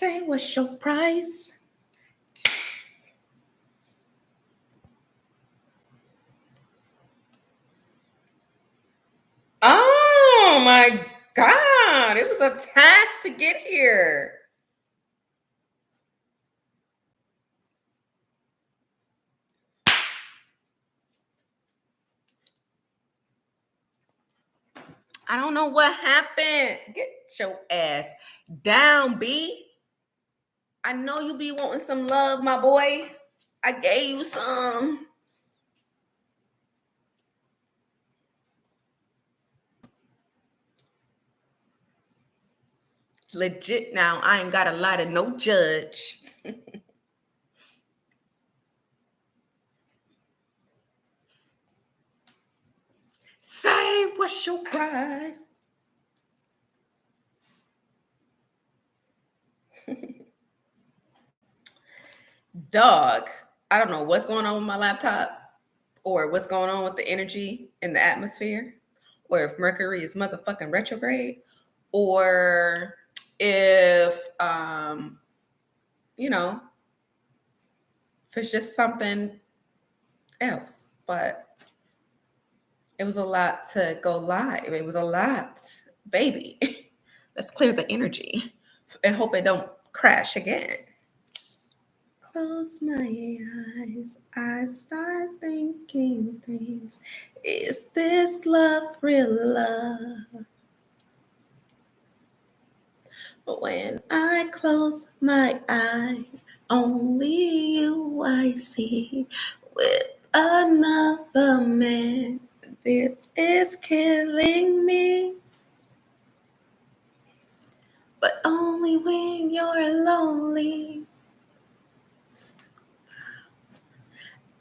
Say what's your price? Oh my God. It was a task to get here. I don't know what happened. Get your ass down, B. I know you be wanting some love, my boy. I gave you some. Legit now. I ain't got a lot of no judge. Say what's your price? Dog. I don't know what's going on with my laptop or what's going on with the energy in the atmosphere or if Mercury is motherfucking retrograde or if you know, if it's just something else. But it was a lot to go live. It was a lot, baby. Let's clear the energy and hope it don't crash again. Close my eyes, I start thinking things. Is this love real love? But when I close my eyes, only you I see with another man. This is killing me. But only when you're lonely.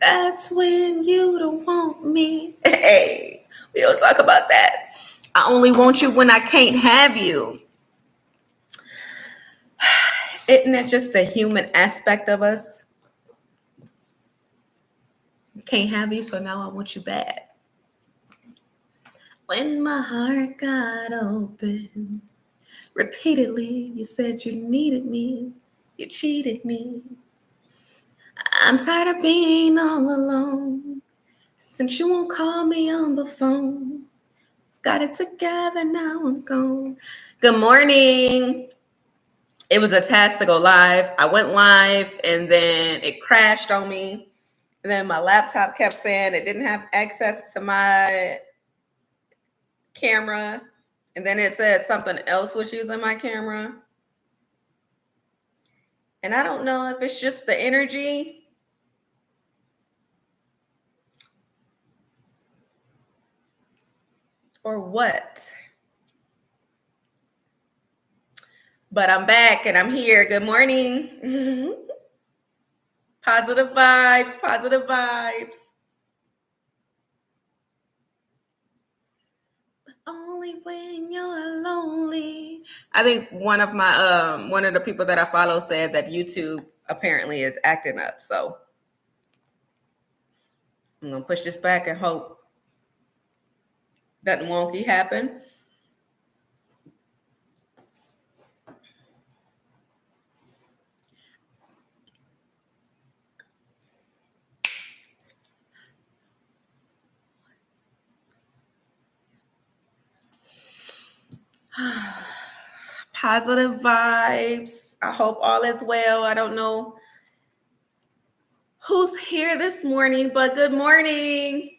That's when you don't want me. Hey, we don't talk about that. I only want you when I can't have you. Isn't that just a human aspect of us? Can't have you, so now I want you bad. When my heart got open, repeatedly you said you needed me, you cheated me. I'm tired of being all alone, since you won't call me on the phone. Got it together, now I'm gone. Good morning. It was a task to go live. I went live and then it crashed on me. And then my laptop kept saying it didn't have access to my camera. And then it said something else was using my camera. And I don't know if it's just the energy or what. But I'm back and I'm here. Good morning. Positive vibes, positive vibes. But only when you're lonely. I think one of the people that I follow said that YouTube apparently is acting up. So I'm gonna push this back and hope nothing wonky happen. Positive vibes. I hope all is well. I don't know who's here this morning, but good morning.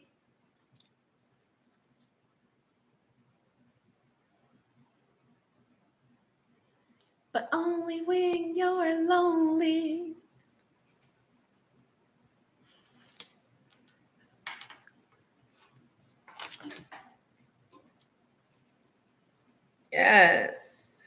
But only when you're lonely. Yes.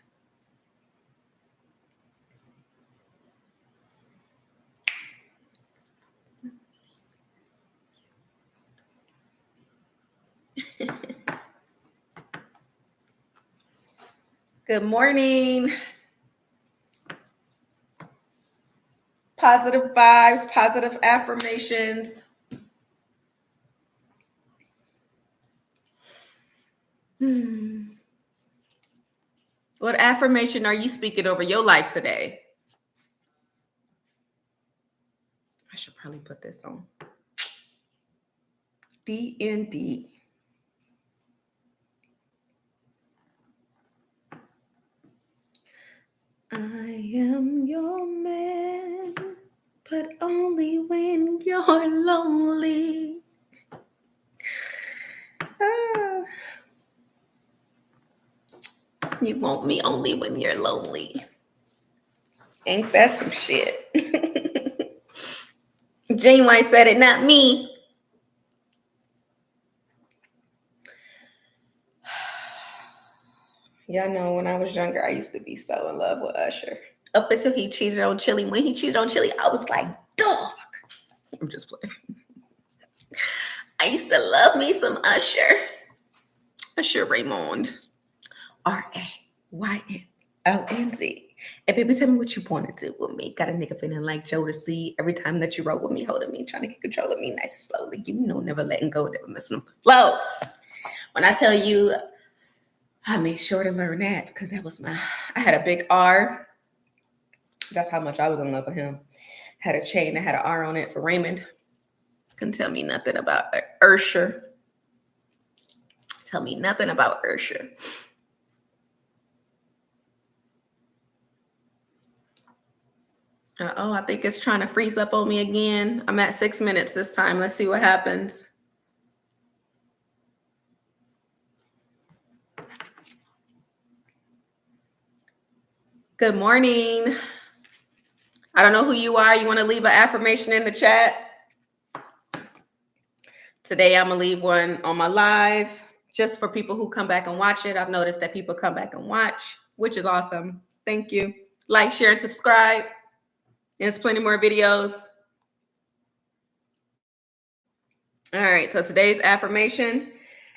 Good morning. Positive vibes, positive affirmations. What affirmation are you speaking over your life today? should probably put this on. DND. I am your man, but only when you're lonely. You want me only when you're lonely. Ain't that some shit? Jane White said it, not me. Y'all know when I was younger, I used to be so in love with Usher. Up until he cheated on Chili. When he cheated on Chili, I was like, dog. I'm just playing. I used to love me some Usher. Usher Raymond. RAYNLNZ. And baby, tell me what you want to do with me. Got a nigga feeling like Jodeci every time that you roll with me, holding me, trying to get control of me nice and slowly. You know, never letting go, never messing up the flow. When I tell you, I made sure to learn that because that was I had a big R. That's how much I was in love with him. Had a chain that had an R on it for Raymond. Couldn't tell me nothing about Usher. Tell me nothing about Usher. I think it's trying to freeze up on me again. I'm at 6 minutes this time. Let's see what happens. Good morning. I don't know who you are. You want to leave an affirmation in the chat? Today, I'm going to leave one on my live just for people who come back and watch it. I've noticed that people come back and watch, which is awesome. Thank you. Like, share, and subscribe. There's plenty more videos. All right, so today's affirmation,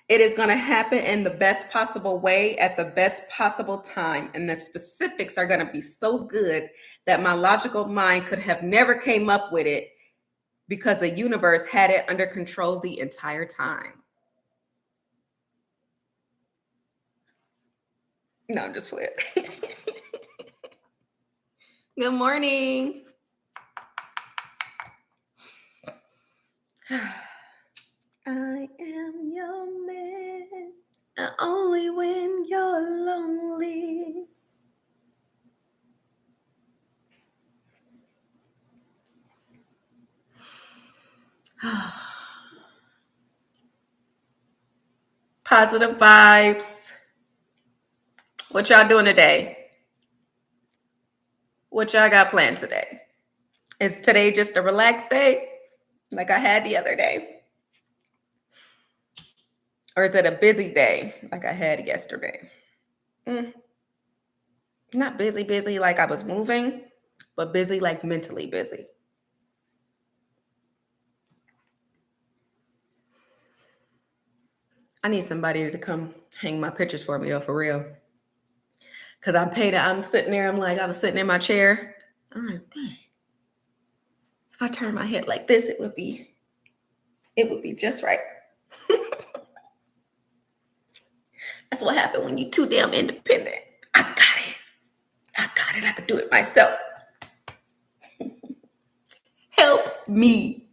it is going to happen in the best possible way at the best possible time. And the specifics are going to be so good that my logical mind could have never came up with it because the universe had it under control the entire time. No, I'm just playing. Good morning. I am your man, only when you're lonely. Positive vibes. What y'all doing today? What y'all got planned today? Is today just a relaxed day like I had the other day? Or is it a busy day like I had yesterday? Not busy like I was moving, but busy like mentally busy. I need somebody to come hang my pictures for me though, for real. Because I'm sitting there, I was sitting in my chair. I'm like, if I turn my head like this, it would be just right. That's what happened when you're too damn independent. I got it. I could do it myself. Help me.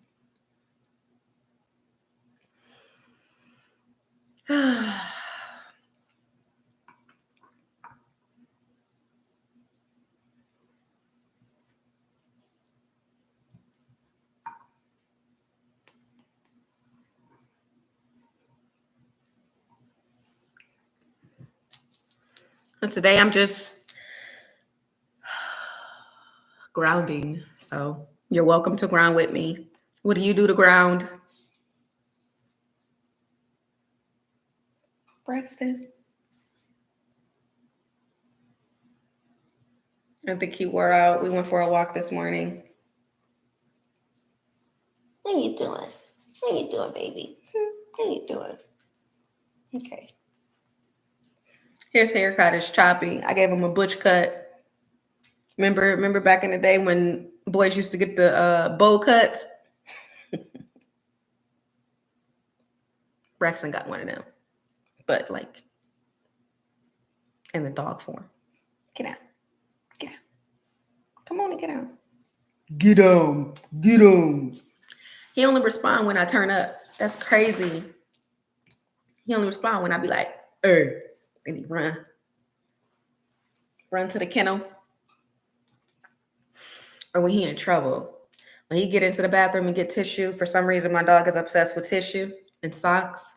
And today I'm just grounding. So you're welcome to ground with me. What do you do to ground? Braxton? I think he wore out. We went for a walk this morning. How you doing? How you doing, baby? How you doing? Okay. His haircut is choppy. I gave him a butch cut. Remember back in the day when boys used to get the bowl cuts? Braxton got one of them. But like in the dog form. Get out. Get out. Come on and get out. Get on. Get on. He only respond when I turn up. That's crazy. He only respond when I be like, and he run to the kennel. Or when he in trouble. When he get into the bathroom and get tissue, for some reason my dog is obsessed with tissue and socks.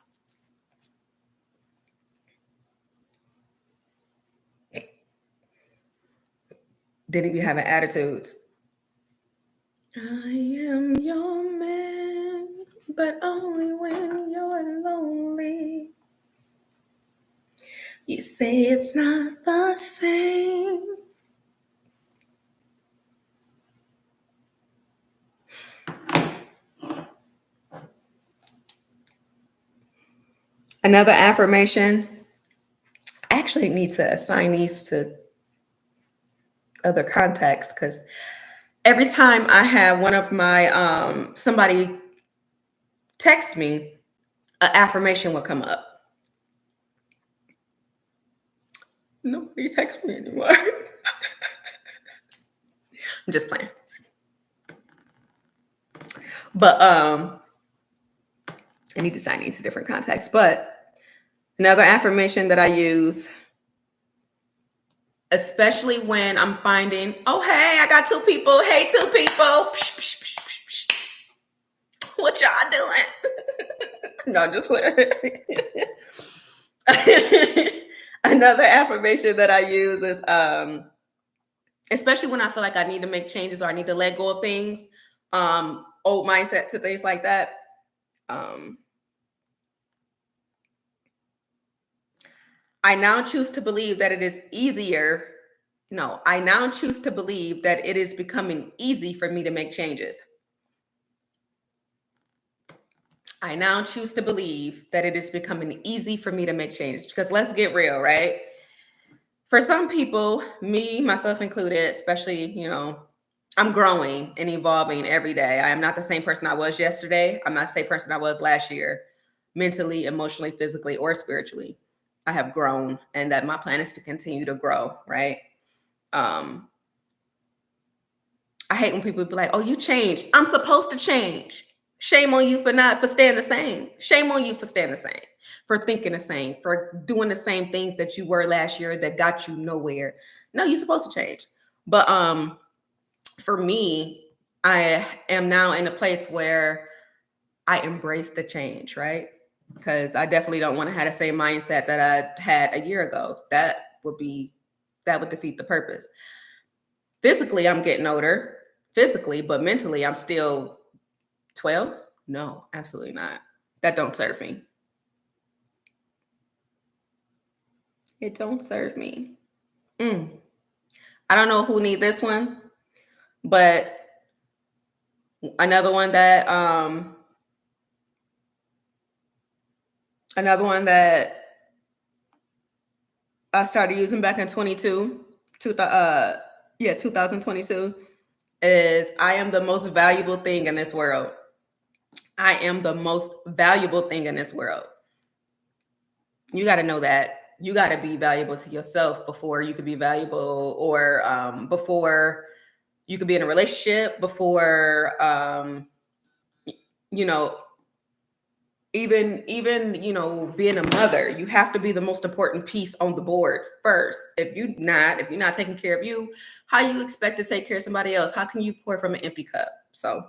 Then he be having attitudes. I am your man, but only when you're lonely. You say it's not the same. Another affirmation. I actually need to assign these to other contexts because every time I have one of my somebody text me, an affirmation will come up. Nobody texts me anymore. I'm just playing. But I need to assign these to different contexts. But another affirmation that I use, especially when I'm finding, oh, hey, I got two people. Hey, two people. What y'all doing? No, just another affirmation that I use is, especially when I feel like I need to make changes or I need to let go of things, old mindsets and things like that. I now choose to believe that it is easier. No, I now choose to believe that it is becoming easy for me to make changes. I now choose to believe that it is becoming easy for me to make changes because let's get real, right? For some people, me, myself included, especially, I'm growing and evolving every day. I am not the same person I was yesterday. I'm not the same person I was last year, mentally, emotionally, physically, or spiritually. I have grown and that my plan is to continue to grow, right? I hate when people be like, oh, you changed. I'm supposed to change. Shame on you for staying the same. Shame on you for staying the same, for thinking the same, for doing the same things that you were last year that got you nowhere. No, you're supposed to change. But for me, I am now in a place where I embrace the change, right? Because I definitely don't want to have the same mindset that I had a year ago. That would defeat the purpose. Physically, I'm getting older, but mentally, I'm still 12? No, absolutely not. That don't serve me. It don't serve me. I don't know who need this one, but another one that I started using back in 2022 is I am the most valuable thing in this world. I am the most valuable thing in this world. You got to know that. You got to be valuable to yourself before you could be valuable, or before you could be in a relationship, before even being a mother. You have to be the most important piece on the board first. If you're not taking care of you, how you expect to take care of somebody else? How can you pour from an empty cup? So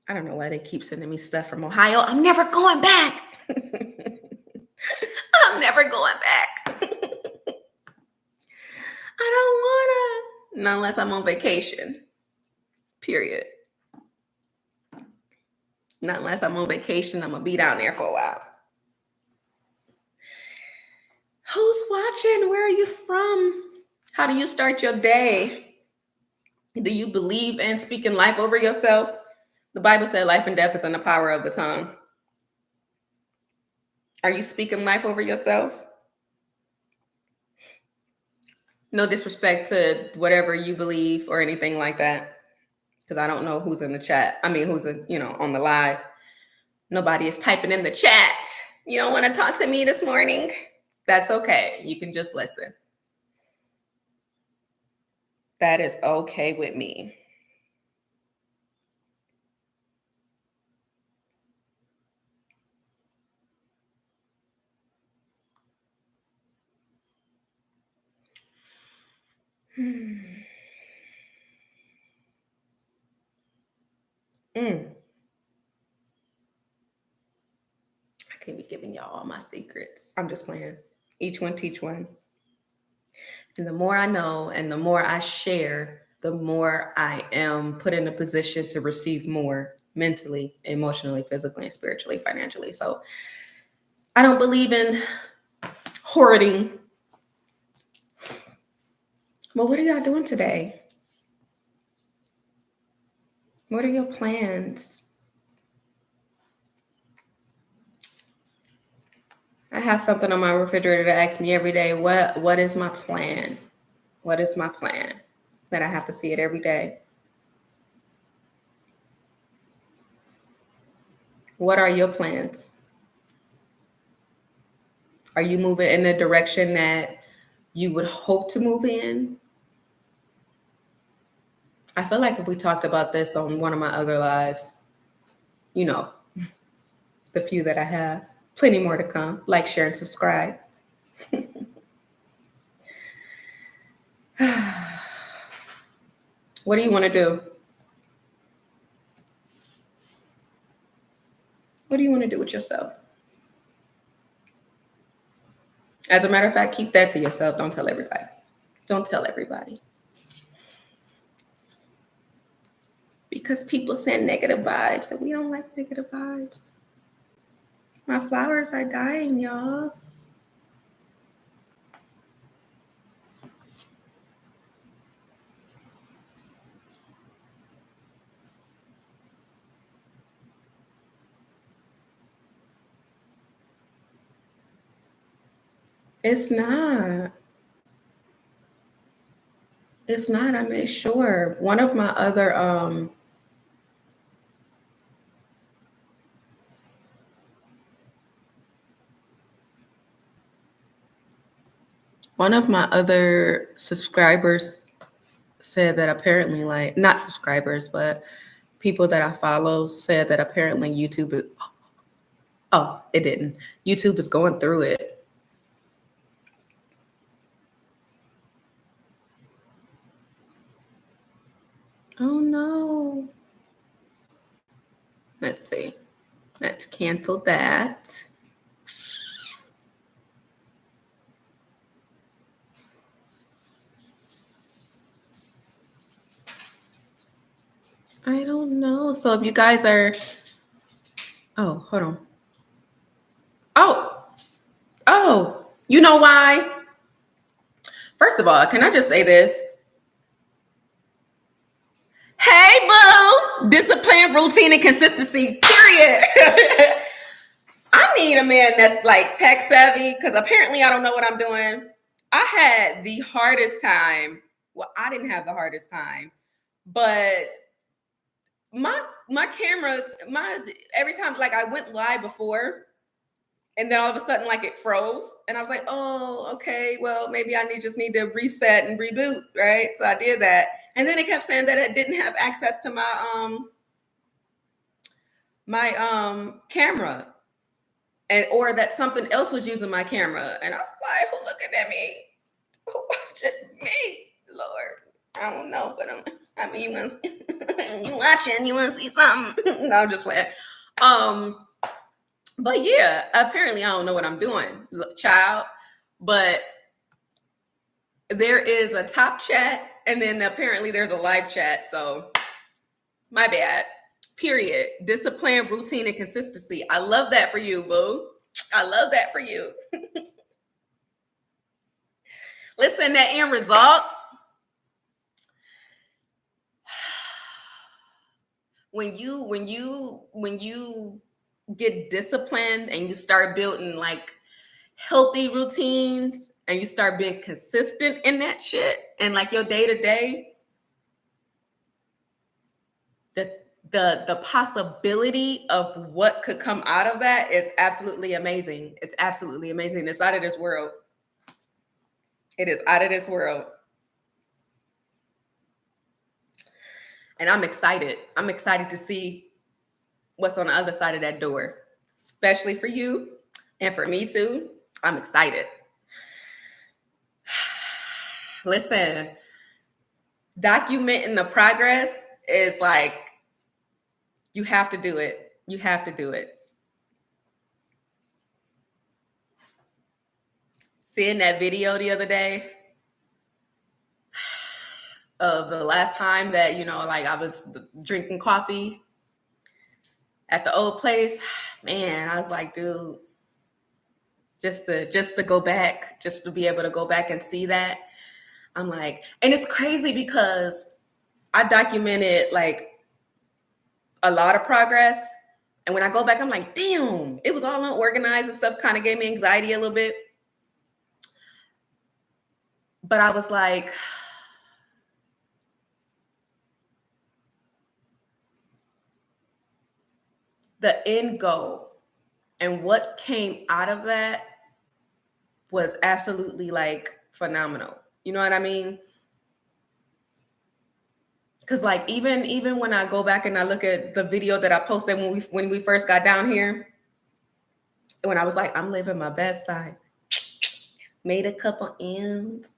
I don't know why they keep sending me stuff from Ohio. I'm never going back. I'm never going back. I don't wanna, not unless I'm on vacation. Period. Not unless I'm on vacation. I'm gonna be down there for a while. Who's watching? Where are you from? How do you start your day? Do you believe in speaking life over yourself? The Bible said life and death is in the power of the tongue. Are you speaking life over yourself? No disrespect to whatever you believe or anything like that, because I don't know who's in the chat. I mean, who's on the live. Nobody is typing in the chat. You don't want to talk to me this morning? That's okay. You can just listen. That is okay with me. Mm. I can't be giving y'all all my secrets. I'm just playing. Each one teach one. And the more I know and the more I share, the more I am put in a position to receive more mentally, emotionally, physically, and spiritually, financially. So I don't believe in hoarding. But what are y'all doing today? What are your plans? I have something on my refrigerator that asks me every day, what is my plan? What is my plan? That I have to see it every day. What are your plans? Are you moving in the direction that you would hope to move in? I feel like if we talked about this on one of my other lives, you know, the few that I have, plenty more to come. Like, share, and subscribe. What do you want to do? What do you want to do with yourself? As a matter of fact, keep that to yourself. Don't tell everybody. Don't tell everybody. Because people send negative vibes and we don't like negative vibes. My flowers are dying, y'all. It's not. It's not. I made sure. One of my other subscribers said that apparently, like, not subscribers, but people that I follow said that apparently YouTube is, oh, it didn't. YouTube is going through it. Oh no. Let's see. Let's cancel that. I don't know. So if you guys are, oh, hold on. Oh, you know why? First of all, can I just say this? Hey, boo! Discipline, routine, and consistency, period. I need a man that's like tech savvy because apparently I don't know what I'm doing. I had the hardest time. Well, I didn't have the hardest time, but my camera, every time like I went live before, and then all of a sudden like it froze, and I was like, oh, okay, well maybe I just need to reset and reboot, right? So I did that, and then it kept saying that it didn't have access to my camera, and or that something else was using my camera, and I was like, who looking at me? Who watching me? Lord, I don't know, but I mean, you watching? You want to see something? No, I'm just playing. But yeah, apparently I don't know what I'm doing, child. But there is a top chat, and then apparently there's a live chat. So my bad. Period. Discipline, routine, and consistency. I love that for you, boo. I love that for you. Listen, that end result. When you get disciplined and you start building like healthy routines and you start being consistent in that shit and like your day to day, the possibility of what could come out of that is absolutely amazing. It's absolutely amazing. It's out of this world. It is out of this world. And I'm excited. I'm excited to see what's on the other side of that door, especially for you and for me too. I'm excited. Listen, documenting the progress is like, you have to do it. You have to do it. Seeing that video the other day of the last time that, like I was drinking coffee at the old place, man, I was like, dude, just to go back, just to be able to go back and see that. I'm like, and it's crazy because I documented like a lot of progress. And when I go back, I'm like, damn, it was all unorganized and stuff, kind of gave me anxiety a little bit. But I was like, the end goal and what came out of that was absolutely like phenomenal. You know what I mean? Because like even when I go back and I look at the video that I posted when we first got down here, when I was like, I'm living my best life, made a couple ends.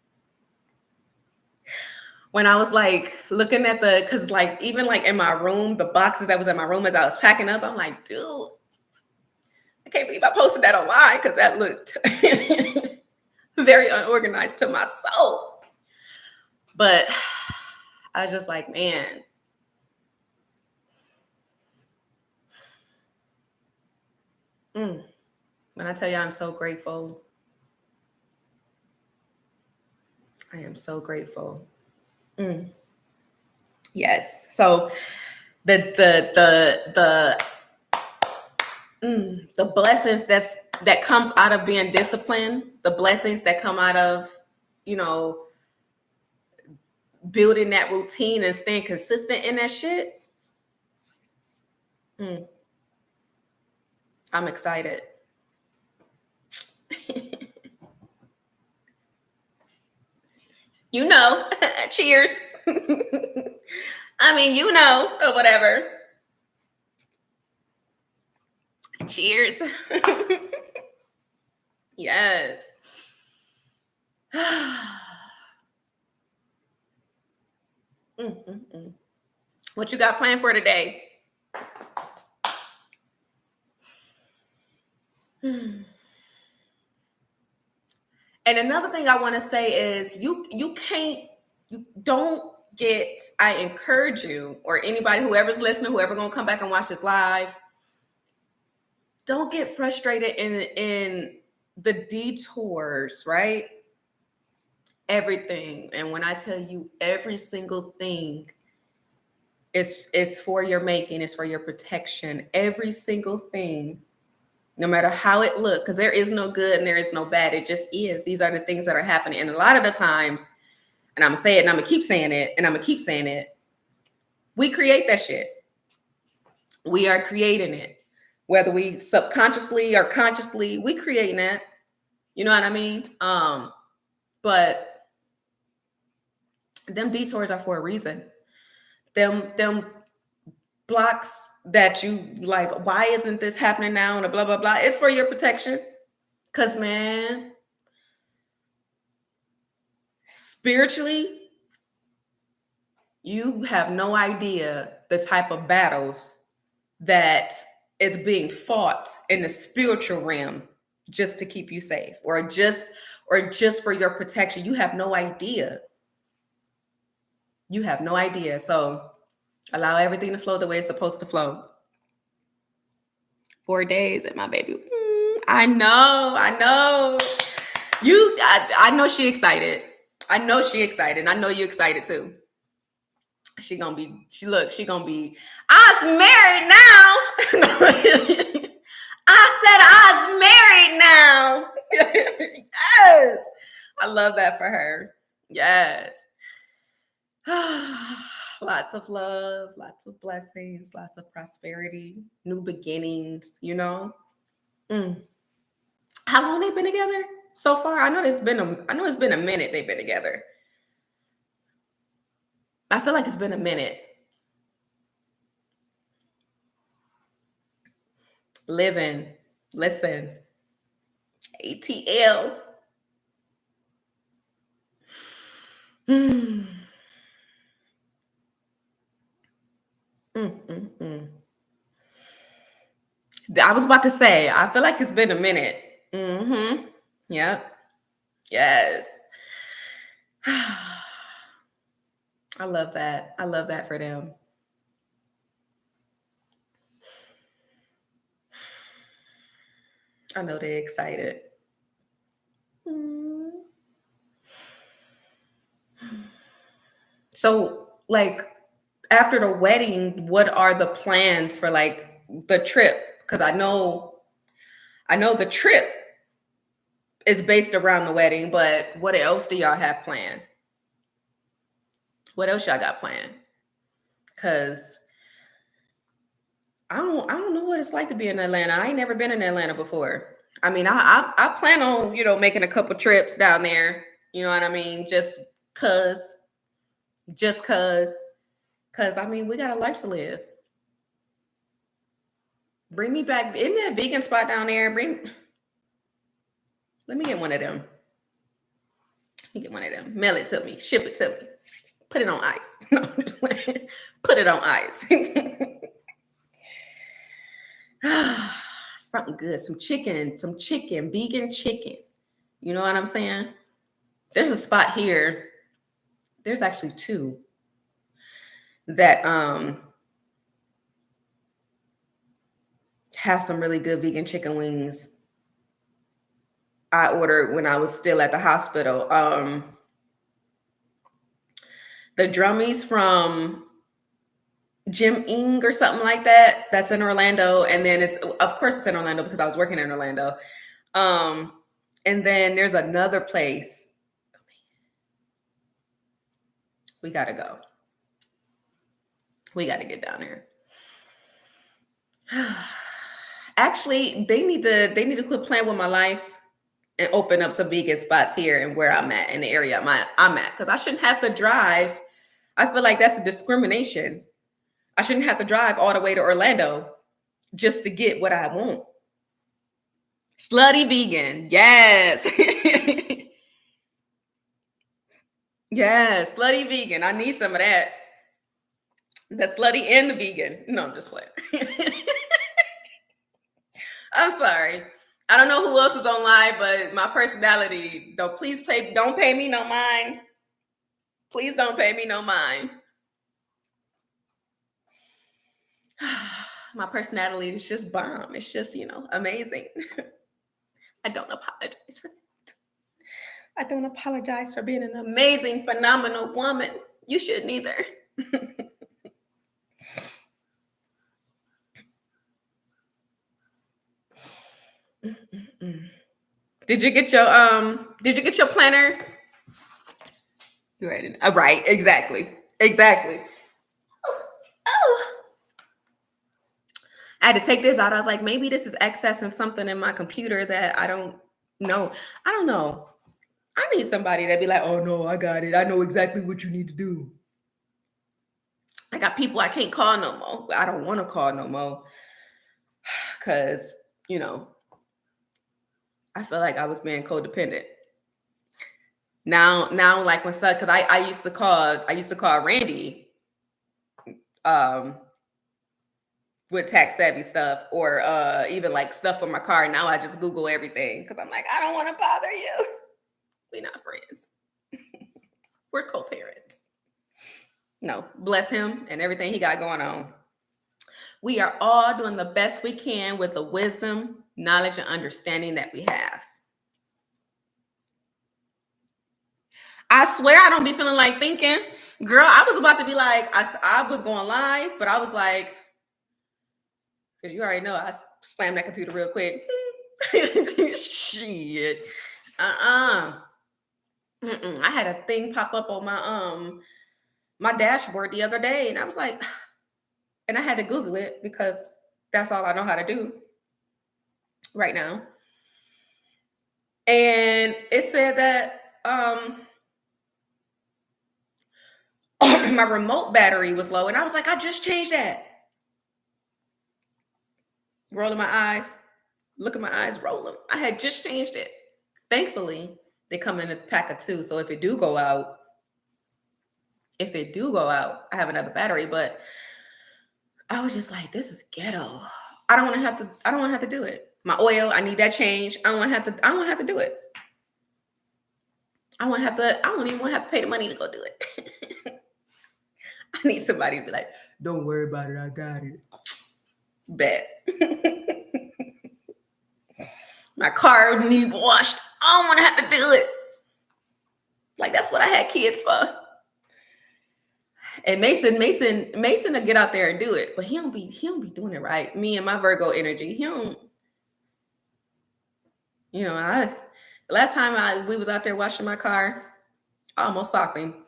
When I was like looking at because like even like in my room, the boxes that was in my room as I was packing up, I'm like, dude, I can't believe I posted that online because that looked very unorganized to my soul. But I was just like, man, when I tell you I'm so grateful, I am so grateful. Yes. So the blessings that comes out of being disciplined, the blessings that come out of, building that routine and staying consistent in that shit. I'm excited. Cheers. I mean, or whatever. Cheers. Yes. What you got planned for today? And another thing I want to say is you don't get, I encourage you, or anybody, whoever's listening, whoever gonna come back and watch this live, don't get frustrated in the detours, right? Everything. And when I tell you every single thing is for your making, it's for your protection. Every single thing, no matter how it looks, because there is no good and there is no bad. It just is. These are the things that are happening. And a lot of the times, and I'm going to say it and I'm going to keep saying it and I'm going to keep saying it, we create that shit. We are creating it. Whether we subconsciously or consciously, we creating that. You know what I mean? But them detours are for a reason. Them blocks that you like, why isn't this happening now? And blah, blah, blah. It's for your protection. Because, man, spiritually, you have no idea the type of battles that is being fought in the spiritual realm just to keep you safe or just for your protection. You have no idea. You have no idea. So allow everything to flow the way it's supposed to flow. 4 days and my baby. I know. I know she excited. I know she excited. I know you excited too. She gonna be, I's married now. I said I's married now. Yes. I love that for her. Yes. Lots of love, lots of blessings, lots of prosperity, new beginnings, How long they been together so far? I know it's been a minute they've been together. I feel like it's been a minute. Living. Listen. ATL. Mm. I was about to say, I feel like it's been a minute. Mm-hmm. Yep. Yes. I love that. I love that for them. I know they're excited. Mm. So, like, after the wedding, what are the plans for like the trip? Because I know the trip is based around the wedding, but what else do y'all have planned? What else y'all got planned? Because I don't know what it's like to be in Atlanta. I ain't never been in Atlanta before. I mean, I plan on, you know, making a couple trips down there. You know what I mean? Cause, just cause I mean, we got a life to live. Bring me back. Isn't that vegan spot down there? Let me get one of them. Let me get one of them. Mail it to me. Ship it to me. Put it on ice. No, put it on ice. Something good. Some chicken, vegan chicken. You know what I'm saying? There's a spot here. There's actually two that have some really good vegan chicken wings. I ordered when I was still at the hospital. The Drummies from Jim Ing or something like that. That's in Orlando, and then of course it's in Orlando because I was working in Orlando. Um, and then there's another place. We gotta go. We gotta get down there. Actually, they need to quit playing with my life and open up some vegan spots here and where I'm at in the area I'm at because I shouldn't have to drive. I feel like that's a discrimination. I shouldn't have to drive all the way to Orlando just to get what I want. Slutty vegan, yes. Yes, slutty vegan. I need some of that. The slutty and the vegan. No, I'm just playing. I'm sorry. I don't know who else is on live, but my personality, don't pay me no mind. Please don't pay me no mind. My personality is just bomb. It's just, amazing. I don't apologize for that. I don't apologize for being an amazing, phenomenal woman. You shouldn't either. Did you get your planner? Right. Right, exactly. Exactly. Oh. I had to take this out. I was like, maybe this is accessing something in my computer that I don't know. I don't know. I need somebody that be like, oh no, I got it. I know exactly what you need to do. I got people I can't call no more. I don't want to call no more. Cause, I feel like I was being codependent. Now, like when because I used to call Randy with tax savvy stuff or even like stuff for my car. Now I just Google everything because I'm like, I don't want to bother you. We're not friends. We're co-parents. No, bless him and everything he got going on. We are all doing the best we can with the wisdom, knowledge, and understanding that we have. I swear I don't be feeling like thinking. Girl, I was about to be like, I was going live, but I was like, because you already know I slammed that computer real quick. Shit. I had a thing pop up on my dashboard the other day, and I was like, and I had to Google it because that's all I know how to do right now. And it said that my remote battery was low, and I was like, I just changed that. rolling my eyes, look at my eyes, roll them. I had just changed it. Thankfully, they come in a pack of 2. So if it do go out, I have another battery. But I was just like, this is ghetto. I don't want to have to do it. My oil, I need that change. I don't want to have to do it. I don't even want to have to pay the money to go do it. I need somebody to be like, don't worry about it, I got it. Bet. My car need washed. I don't want to have to do it. Like, that's what I had kids for. And Mason will get out there and do it, but he don't be doing it right. Me and my Virgo energy, he don't. Last time we was out there washing my car, I almost socked him.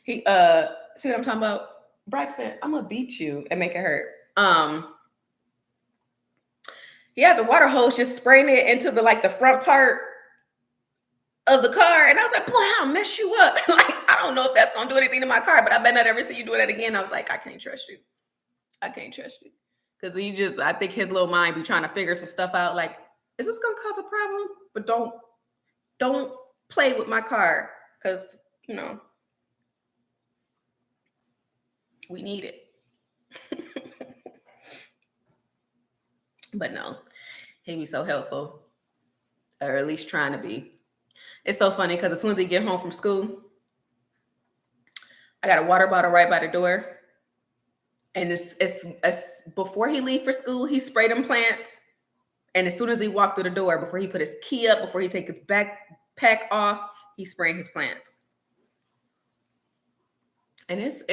He see what I'm talking about? Braxton, I'm gonna beat you and make it hurt. Yeah, the water hose just spraying it into the front part of the car, and I was like, boy, I'll mess you up. Like, I don't know if that's gonna do anything to my car, but I bet not ever see you do that again. I was like, I can't trust you. Because I think his little mind be trying to figure some stuff out. Like, is this gonna cause a problem? But don't play with my car, because we need it. But no, he be so helpful, or at least trying to be. It's so funny because as soon as he get home from school, I got a water bottle right by the door. And it's before he leave for school, he sprayed them plants. And as soon as he walked through the door, before he put his key up, before he take his backpack off, he's spraying his plants. And it's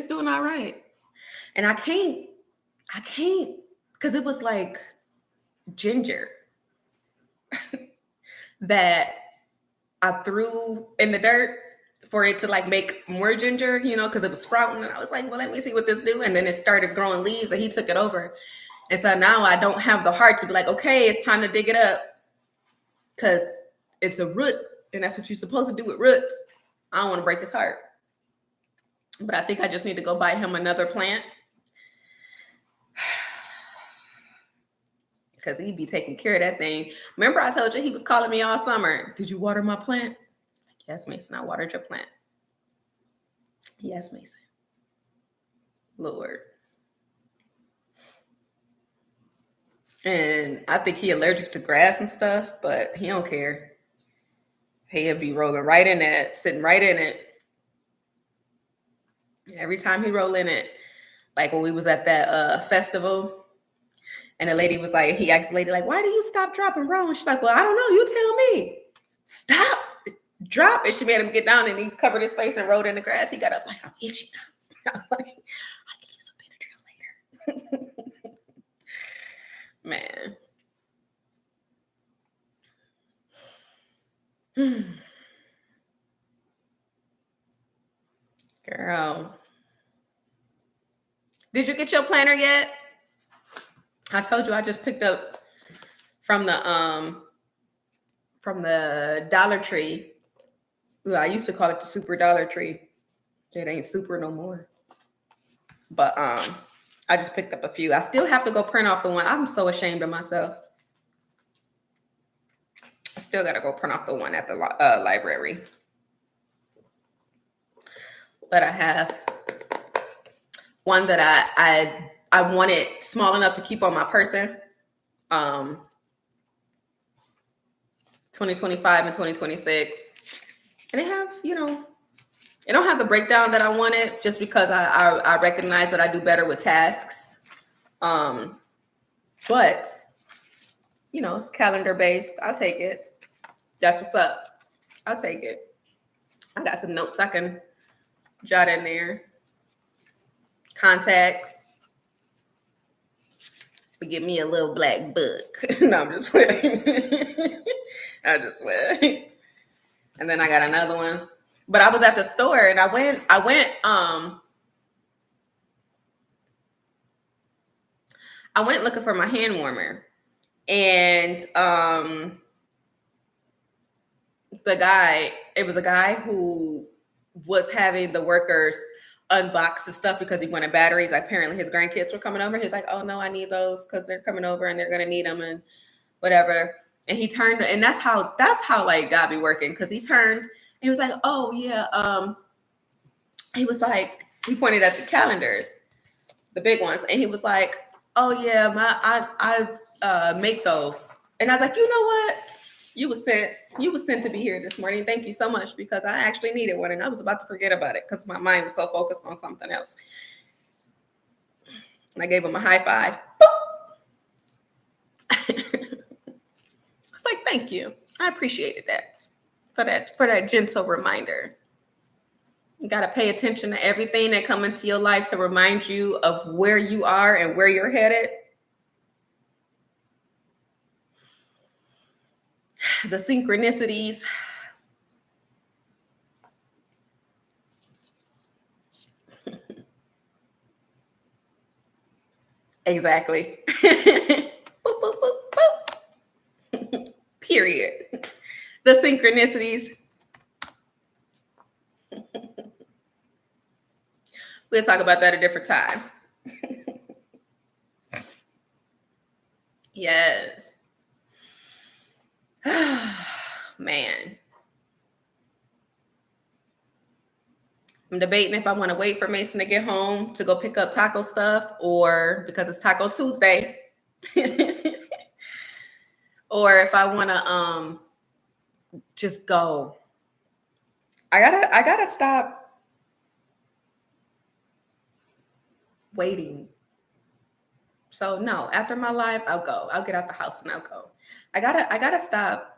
doing all right. And I can't, because it was like ginger that I threw in the dirt for it to make more ginger, because it was sprouting. And I was like, well, let me see what this do. And then it started growing leaves and he took it over. And so now I don't have the heart to be like, okay, it's time to dig it up, because it's a root and that's what you're supposed to do with roots. I don't want to break his heart. But I think I just need to go buy him another plant, because he'd be taking care of that thing. Remember I told you he was calling me all summer. Did you water my plant? Yes, Mason, I watered your plant. Yes, Mason. Lord. And I think he allergic to grass and stuff, but he don't care. He'll be rolling right in that, sitting right in it. Every time he roll in it, like when we was at that festival, and the lady was like, he asked the lady, like, why do you stop, drop, and roll? And she's like, well, I don't know. You tell me. Stop, drop. And she made him get down, and he covered his face and rolled in the grass. He got up like, I'm itchy now. I'm like, I can use some Benadryl later. Man. Girl. Did you get your planner yet? I told you I just picked up from the Dollar Tree. Well, I used to call it the Super Dollar Tree. It ain't super no more. But I just picked up a few. I still have to go print off the one. I'm so ashamed of myself. I still got to go print off the one at the library. But I have one that I wanted small enough to keep on my person. 2025 and 2026. And they have, it don't have the breakdown that I wanted, just because I recognize that I do better with tasks. But, it's calendar based. I'll take it. That's what's up. I'll take it. I got some notes I can jot in there. Contacts. Get me a little black book. No, I'm just playing. And then I got another one. But I was at the store and I went looking for my hand warmer. And it was a guy who was having the workers unbox the stuff because he wanted batteries. Apparently his grandkids were coming over. He's like, oh no, I need those because they're coming over and they're gonna need them and whatever. And he turned, and that's how like God be working. Because he turned and he was like, oh yeah, he was like, he pointed at the calendars, the big ones, and he was like, oh yeah, I make those. And I was like, you know what? You was sent to be here this morning. Thank you so much, because I actually needed one and I was about to forget about it because my mind was so focused on something else. And I gave him a high five. It's like, thank you. I appreciated that for that gentle reminder. You got to pay attention to everything that come into your life to remind you of where you are and where you're headed. The synchronicities. Exactly. Boop, boop, boop, boop. Period. The synchronicities. We'll talk about that a different time. Yes. Man. I'm debating if I want to wait for Mason to get home to go pick up taco stuff, or because it's Taco Tuesday, or if I want to just go. I gotta stop waiting. So no, after my life, I'll go. I'll get out the house and I'll go. I gotta stop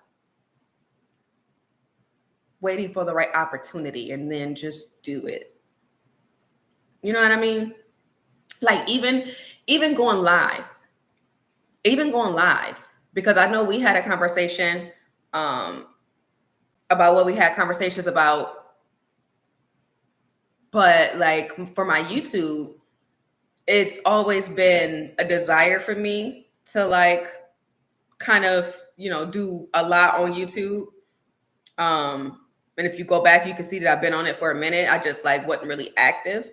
waiting for the right opportunity and then just do it. You know what I mean? Like even going live, because I know we had a conversation about what we had conversations about, but like for my YouTube, it's always been a desire for me to like kind of, do a lot on YouTube. And if you go back, you can see that I've been on it for a minute. I just like wasn't really active.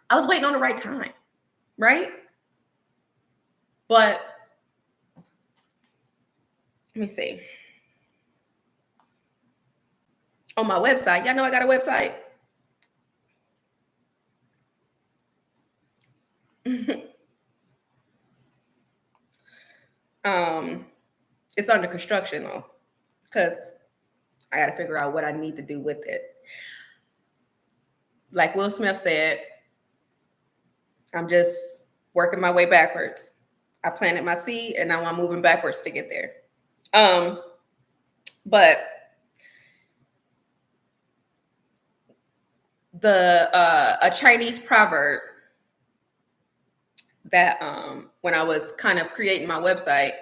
I was waiting on the right time, right? But let me see. On my website, y'all know I got a website. It's under construction though, because I got to figure out what I need to do with it. Like Will Smith said, I'm just working my way backwards. I planted my seed and now I'm moving backwards to get there. But a Chinese proverb that when I was kind of creating my website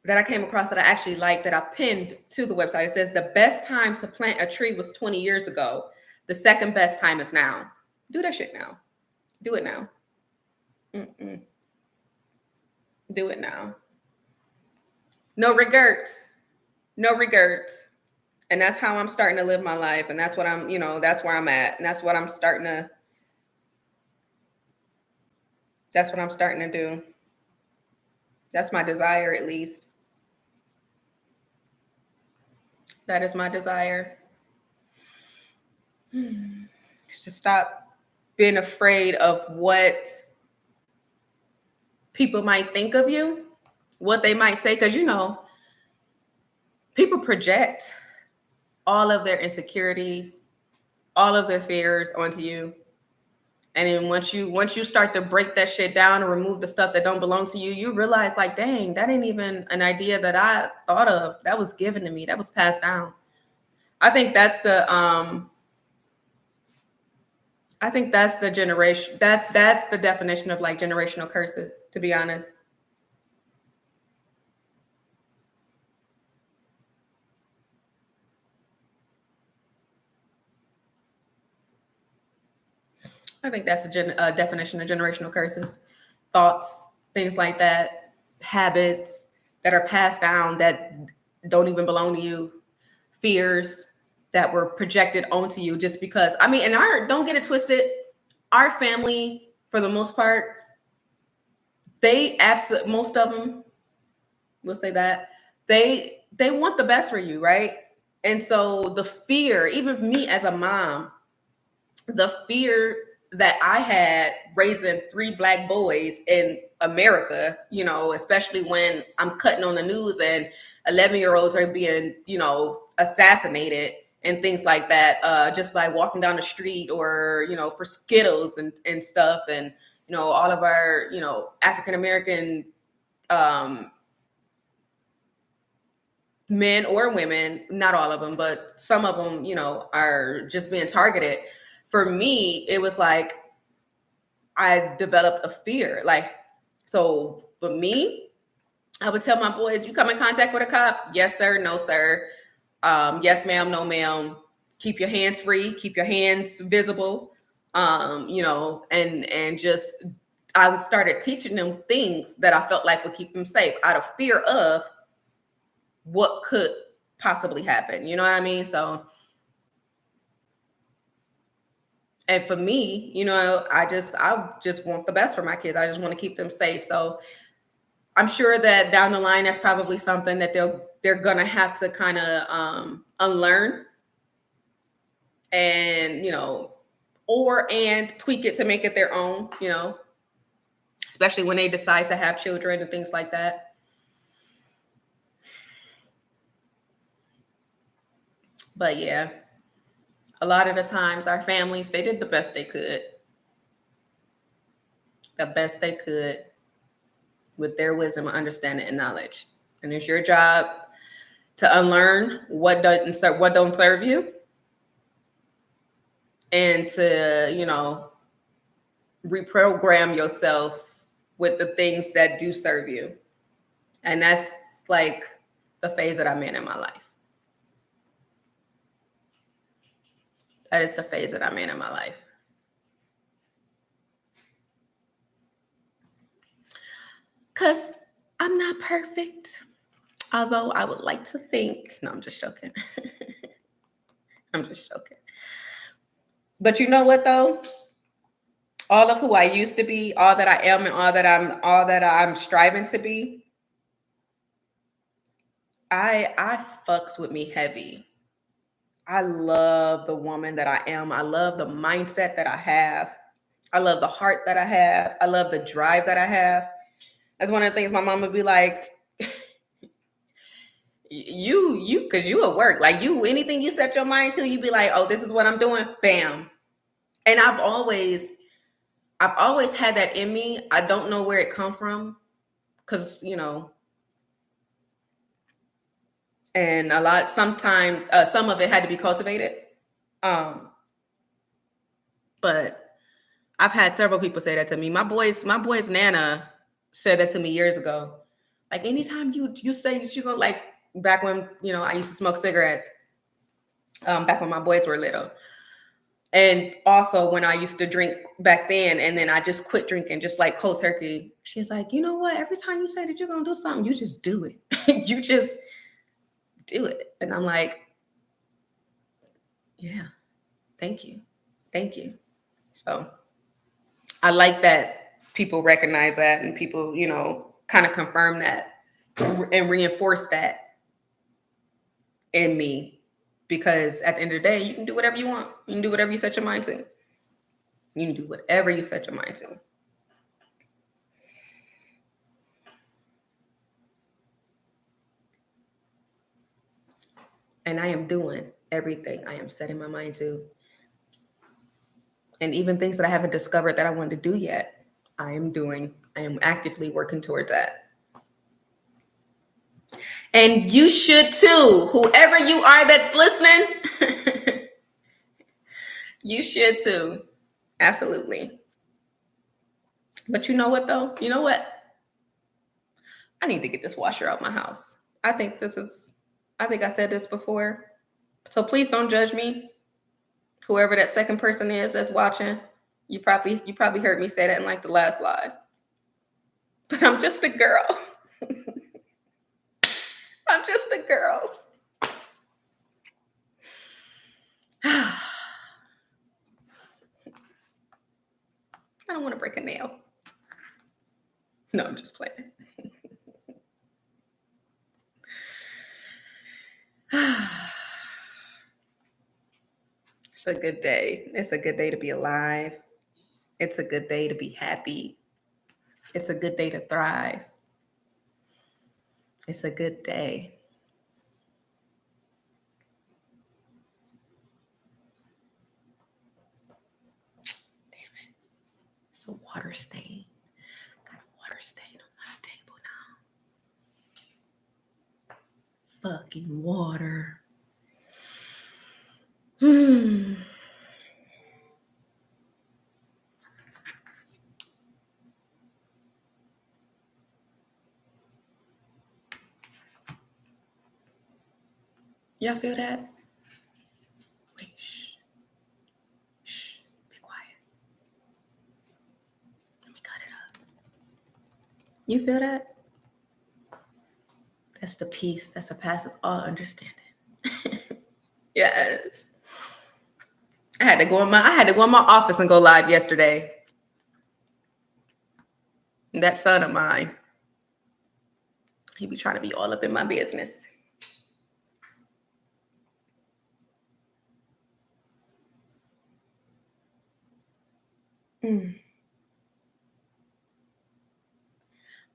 that I came across that I actually liked, that I pinned to the website. It says the best time to plant a tree was 20 years ago. The second best time is now. Do that shit now. Do it now. Do it now. No regrets. No regrets. And that's how I'm starting to live my life. And that's what I'm, that's where I'm at. And that's what I'm starting to do. That's my desire, at least. That is my desire. To stop being afraid of what people might think of you, what they might say, because people project all of their insecurities, all of their fears onto you. And then once you start to break that shit down and remove the stuff that don't belong to you, you realize like, dang, that ain't even an idea that I thought of. That was given to me. That was passed down. I think that's the generation. That's the definition of like generational curses, to be honest. I think that's a definition of generational curses. Thoughts, things like that, habits that are passed down that don't even belong to you, fears, that were projected onto you just because, I mean, and don't get it twisted, our family, for the most part, most of them, we'll say that, they want the best for you, right? And so the fear, even me as a mom, the fear that I had raising 3 Black boys in America, you know, especially when I'm cutting on the news and 11-year-olds are being, you know, assassinated and things like that, just by walking down the street, or, you know, for Skittles and stuff. And, you know, all of our, you know, African-American men or women, not all of them, but some of them, you know, are just being targeted. For me, it was like I developed a fear. Like, so for me, I would tell my boys, you come in contact with a cop, yes, sir, no, sir. Yes, ma'am, no, ma'am. Keep your hands free, keep your hands visible. You know, and just, I started teaching them things that I felt like would keep them safe out of fear of what could possibly happen. You know what I mean? So, and for me, you know, I just want the best for my kids. I just want to keep them safe. So I'm sure that down the line, that's probably something that they're gonna have to kind of unlearn, and, you know, and tweak it to make it their own, you know, especially when they decide to have children and things like that. But yeah, a lot of the times our families, they did the best they could. The best they could with their wisdom, understanding, and knowledge. And it's your job to unlearn what don't serve you, and to, you know, reprogram yourself with the things that do serve you. And that's like the phase that I'm in my life. That is the phase that I'm in my life. Because I'm not perfect. Although I would like to think, no, I'm just joking. I'm just joking. But you know what though? All of who I used to be, all that I am, and all that I'm striving to be, I fucks with me heavy. I love the woman that I am. I love the mindset that I have. I love the heart that I have. I love the drive that I have. That's one of the things my mom would be like, because you at work, like, anything you set your mind to, you'd be like, oh, this is what I'm doing, bam. And I've always had that in me. I don't know where it come from, because, you know, and sometimes some of it had to be cultivated. But I've had several people say that to me. My boy's Nana said that to me years ago. Like, anytime you say that you're gonna, like, back when, you know, I used to smoke cigarettes, back when my boys were little. And also when I used to drink back then, and then I just quit drinking, just like cold turkey. She's like, you know what? Every time you say that you're gonna do something, you just do it. You just do it. And I'm like, yeah, thank you. Thank you. So I like that people recognize that, and people, you know, kind of confirm that and reinforce that in me. Because at the end of the day, you can do whatever you want. You can do whatever you set your mind to. You can do whatever you set your mind to. And I am doing everything I am setting my mind to. And even things that I haven't discovered that I want to do yet, I am actively working towards that. And you should too. Whoever you are that's listening, you should too. Absolutely. But you know what though? You know what? I need to get this washer out my house. I think I said this before. So please don't judge me. Whoever that second person is that's watching, you probably heard me say that in like the last live. But I'm just a girl. I'm just a girl. No, I'm just playing. It's a good day. It's a good day to be alive. It's a good day to be happy. It's a good day to thrive. It's a good day. Damn it. It's a water stain. Got a water stain on my table now. Fucking water. Y'all feel that? Wait, shh. Shh. Be quiet. Let me cut it up. You feel that? That's the peace that surpasses all understanding. Yes. I had to go in my office and go live yesterday. That son of mine, he be trying to be all up in my business. Man,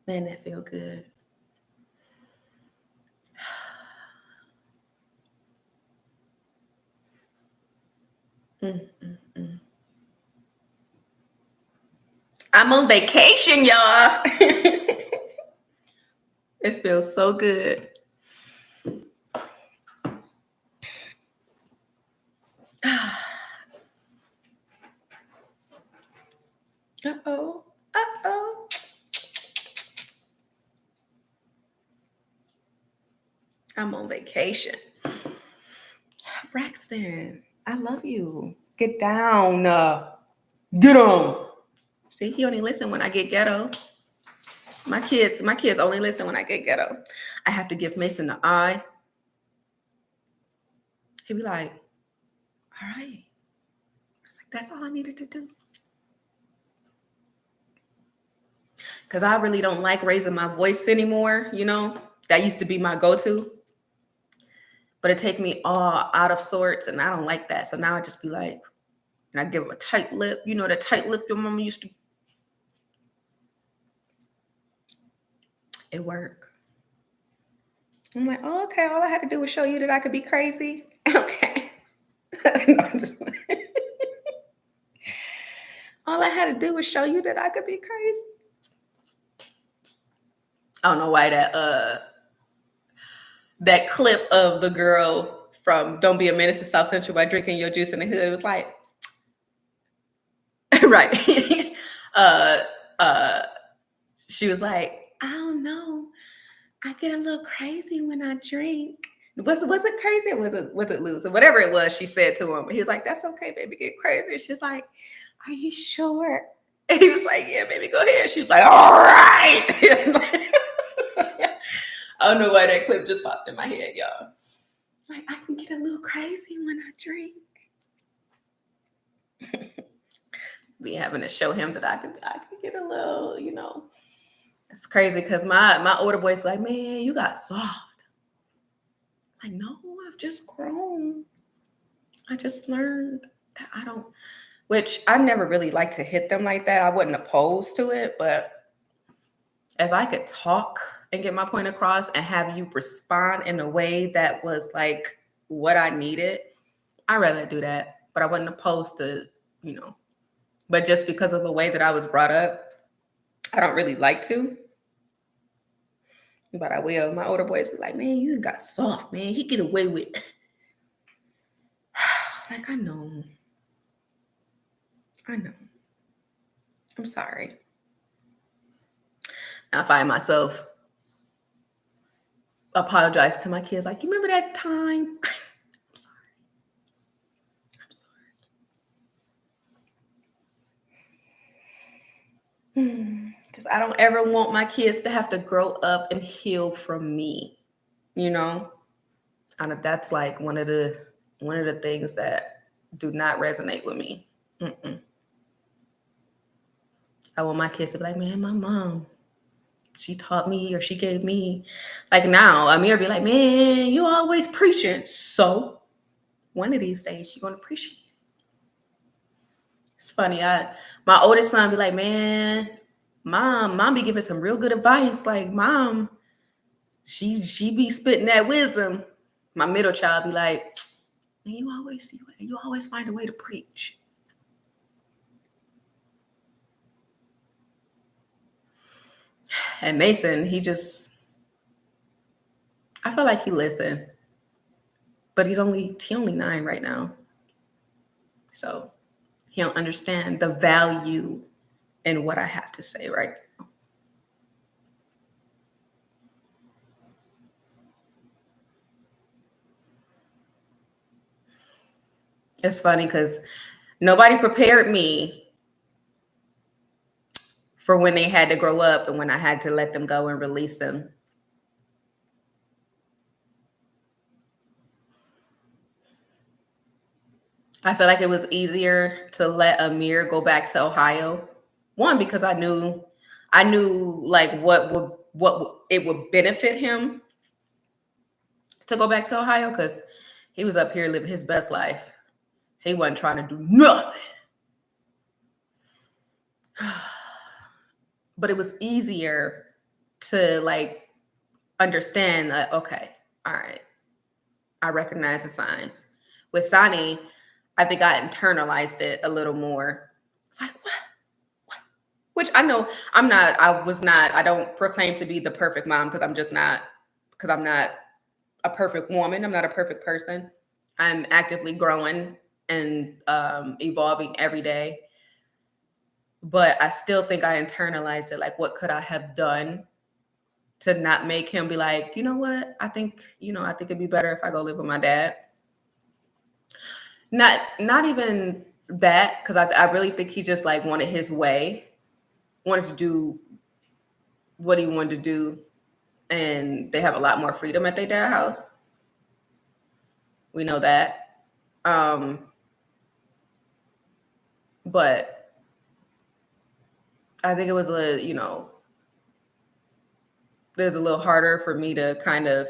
that feel good. I'm on vacation, y'all. It feels so good. Uh-oh. Uh-oh. I'm on vacation. Braxton, I love you. Get down. Get on. See, he only listen when I get ghetto. My kids only listen when I get ghetto. I have to give Mason the eye. He'd be like, all right. It's like, that's all I needed to do. Because I really don't like raising my voice anymore, you know? That used to be my go-to. But it take me all out of sorts, and I don't like that. So now I just be like, and I give him a tight lip. You know that tight lip your mama used to. It worked. I'm like, oh, okay. All I had to do was show you that I could be crazy. Okay. No, I'm just all I had to do was show you that I could be crazy. I don't know why that clip of the girl from Don't Be a Menace to South Central by drinking your juice in the hood. It was like, right. She was like, I don't know. I get a little crazy when I drink. Was it crazy or was it loose? Or whatever it was, she said to him. He was like, that's okay, baby, get crazy. She's like, are you sure? And he was like, yeah, baby, go ahead. She was like, all right. I don't know why that clip just popped in my head, y'all. Like, I can get a little crazy when I drink. Be having to show him that I could get a little, you know. It's crazy because my older boy's like, man, you got soft. Like, no, I've just grown. I just learned that I don't, which I never really like to hit them like that. I wasn't opposed to it, but if I could talk and get my point across and have you respond in a way that was like what I needed, I'd rather do that. But I wasn't opposed to, you know, but just because of the way that I was brought up, I don't really like to. But I will. My older boys be like, man, you got soft, man. He get away with. Like, I know. I'm sorry. I find myself apologize to my kids. Like, you remember that time? I'm sorry. Because I don't ever want my kids to have to grow up and heal from me. You know, and that's like one of the things that do not resonate with me. I want my kids to be like, man, my mom, she taught me or she gave me. Like now, Amir be like, man, you always preaching. So one of these days you're gonna preach. It's funny. My oldest son be like, man, mom be giving some real good advice. Like, mom, she be spitting that wisdom. My middle child be like, man, you always find a way to preach. And Mason, I feel like he listened, but he only 9 right now. So he don't understand the value in what I have to say right now. It's funny because nobody prepared me for when they had to grow up and when I had to let them go and release them. I feel like it was easier to let Amir go back to Ohio. One, because I knew like what it would benefit him to go back to Ohio, because he was up here living his best life. He wasn't trying to do nothing. But it was easier to like understand that, okay, all right, I recognize the signs. With Sani, I think I internalized it a little more. It's like, what? Which I know I don't proclaim to be the perfect mom because I'm not a perfect woman. I'm not a perfect person. I'm actively growing and evolving every day. But I still think I internalized it. Like, what could I have done to not make him be like, you know what? I think it'd be better if I go live with my dad. Not even that, because I really think he just like wanted his way, wanted to do what he wanted to do, and they have a lot more freedom at their dad's house. We know that. But I think it was there's a little harder for me to kind of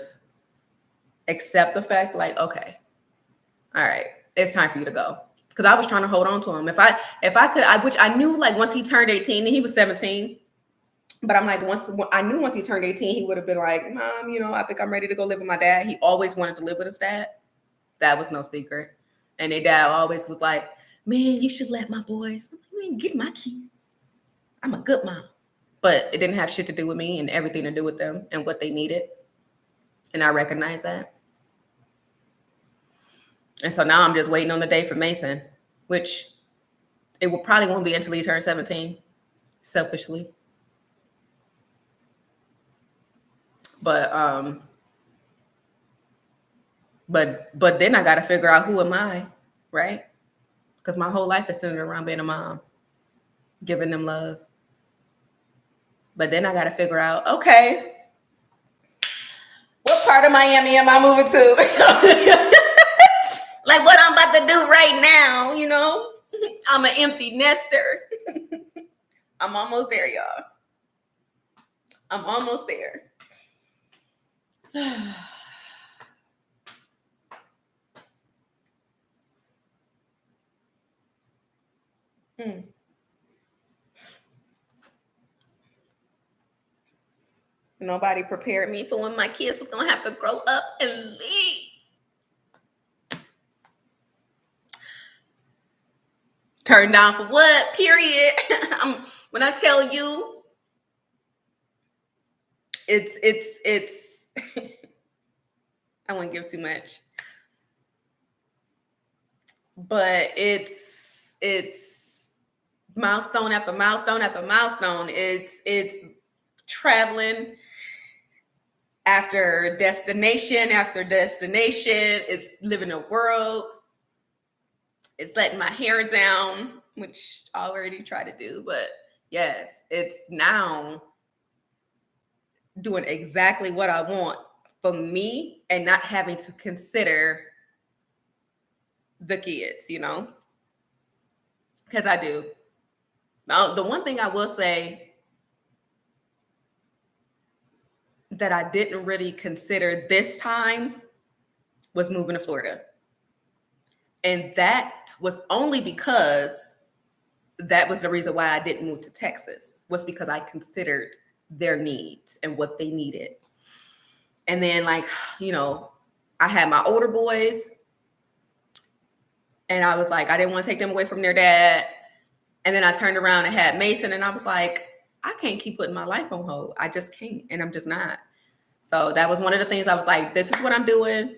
accept the fact, like, okay, all right, it's time for you to go. Because I was trying to hold on to him. If I could, which I knew, like, once he turned 18, and he was 17. But I'm like, once he turned 18, he would have been like, Mom, I think I'm ready to go live with my dad. He always wanted to live with his dad. That was no secret. And their dad always was like, man, you should let my boys. You ain't get my kids. I'm a good mom. But it didn't have shit to do with me and everything to do with them and what they needed. And I recognize that. And so now I'm just waiting on the day for Mason, which it probably won't be until he turns 17, selfishly. But then I got to figure out, who am I, right? Because my whole life is centered around being a mom, giving them love. But then I got to figure out, okay, what part of Miami am I moving to? Like, what I'm about to do right now, I'm an empty nester. I'm almost there, y'all. I'm almost there. Nobody prepared me for when my kids was gonna have to grow up and leave. Turned down for what? Period. When I tell you, it's. I won't give too much, but it's milestone after milestone after milestone. It's traveling after destination after destination. It's living a world. It's letting my hair down, which I already try to do, but yes, it's now doing exactly what I want for me and not having to consider the kids, because I do. Now, the one thing I will say, that I didn't really consider this time was moving to Florida. And that was only because that was the reason why I didn't move to Texas, was because I considered their needs and what they needed. And then, like, I had my older boys, and I was like, I didn't want to take them away from their dad. And then I turned around and had Mason, and I was like, I can't keep putting my life on hold. I just can't, and I'm just not. So that was one of the things I was like, this is what I'm doing.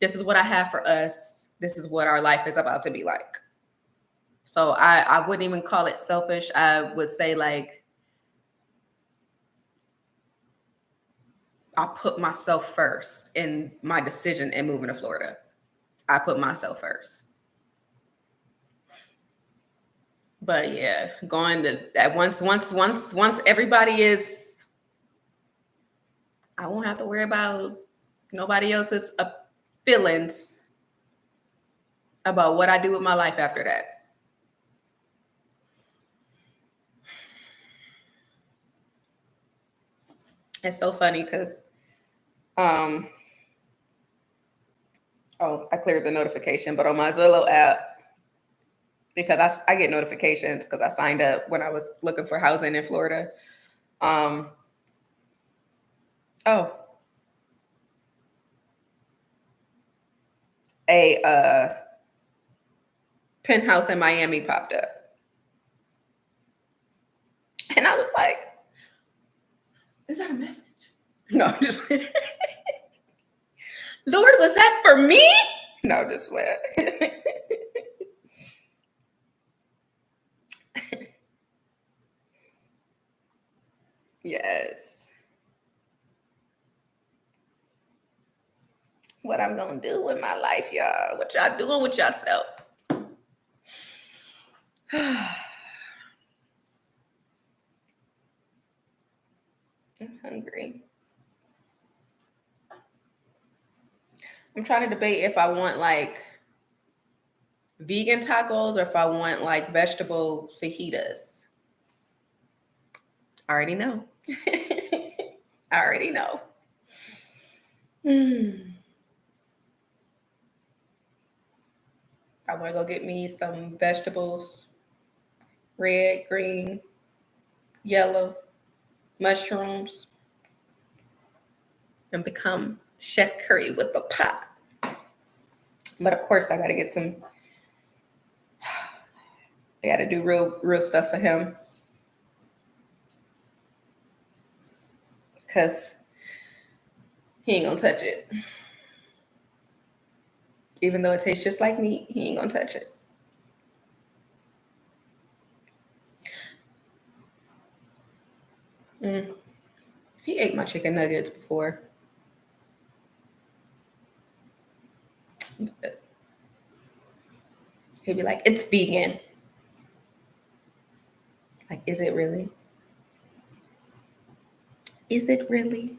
This is what I have for us. This is what our life is about to be like. So I wouldn't even call it selfish. I would say, like, I put myself first in my decision in moving to Florida. I put myself first. But yeah, going to that once everybody is, I won't have to worry about nobody else's feelings about what I do with my life after that. It's so funny because, I cleared the notification, but on my Zillow app, because I get notifications because I signed up when I was looking for housing in Florida. A penthouse in Miami popped up. And I was like, is that a message? No, I'm just Lord, was that for me? No, just let. Yes. What I'm gonna do with my life, y'all. What y'all doing with yourself? I'm hungry. I'm trying to debate if I want like vegan tacos or if I want like vegetable fajitas. I already know. I already know. I want to go get me some vegetables, red, green, yellow, mushrooms, and become Chef Curry with the pot. But of course, I got to get some. I got to do real stuff for him, because he ain't gonna touch it. Even though it tastes just like meat, he ain't gonna touch it. He ate my chicken nuggets before. He'd be like, it's vegan. Like, is it really? Is it really?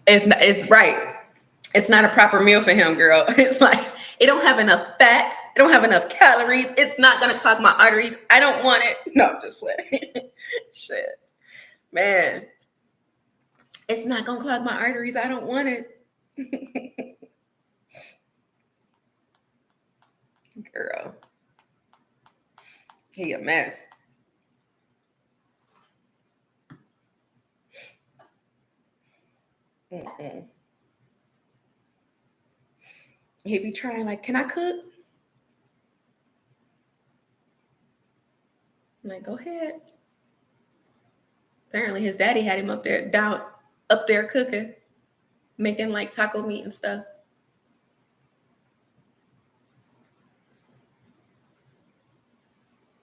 It's right. It's not a proper meal for him, girl. It's like, it don't have enough fat. It don't have enough calories. It's not going to clog my arteries. I don't want it. No, I'm just playing. Shit. Man. It's not going to clog my arteries. I don't want it. Girl. He a mess. Mm-mm. He be trying like, can I cook? I'm like, go ahead. Apparently his daddy had him up there cooking, making like taco meat and stuff.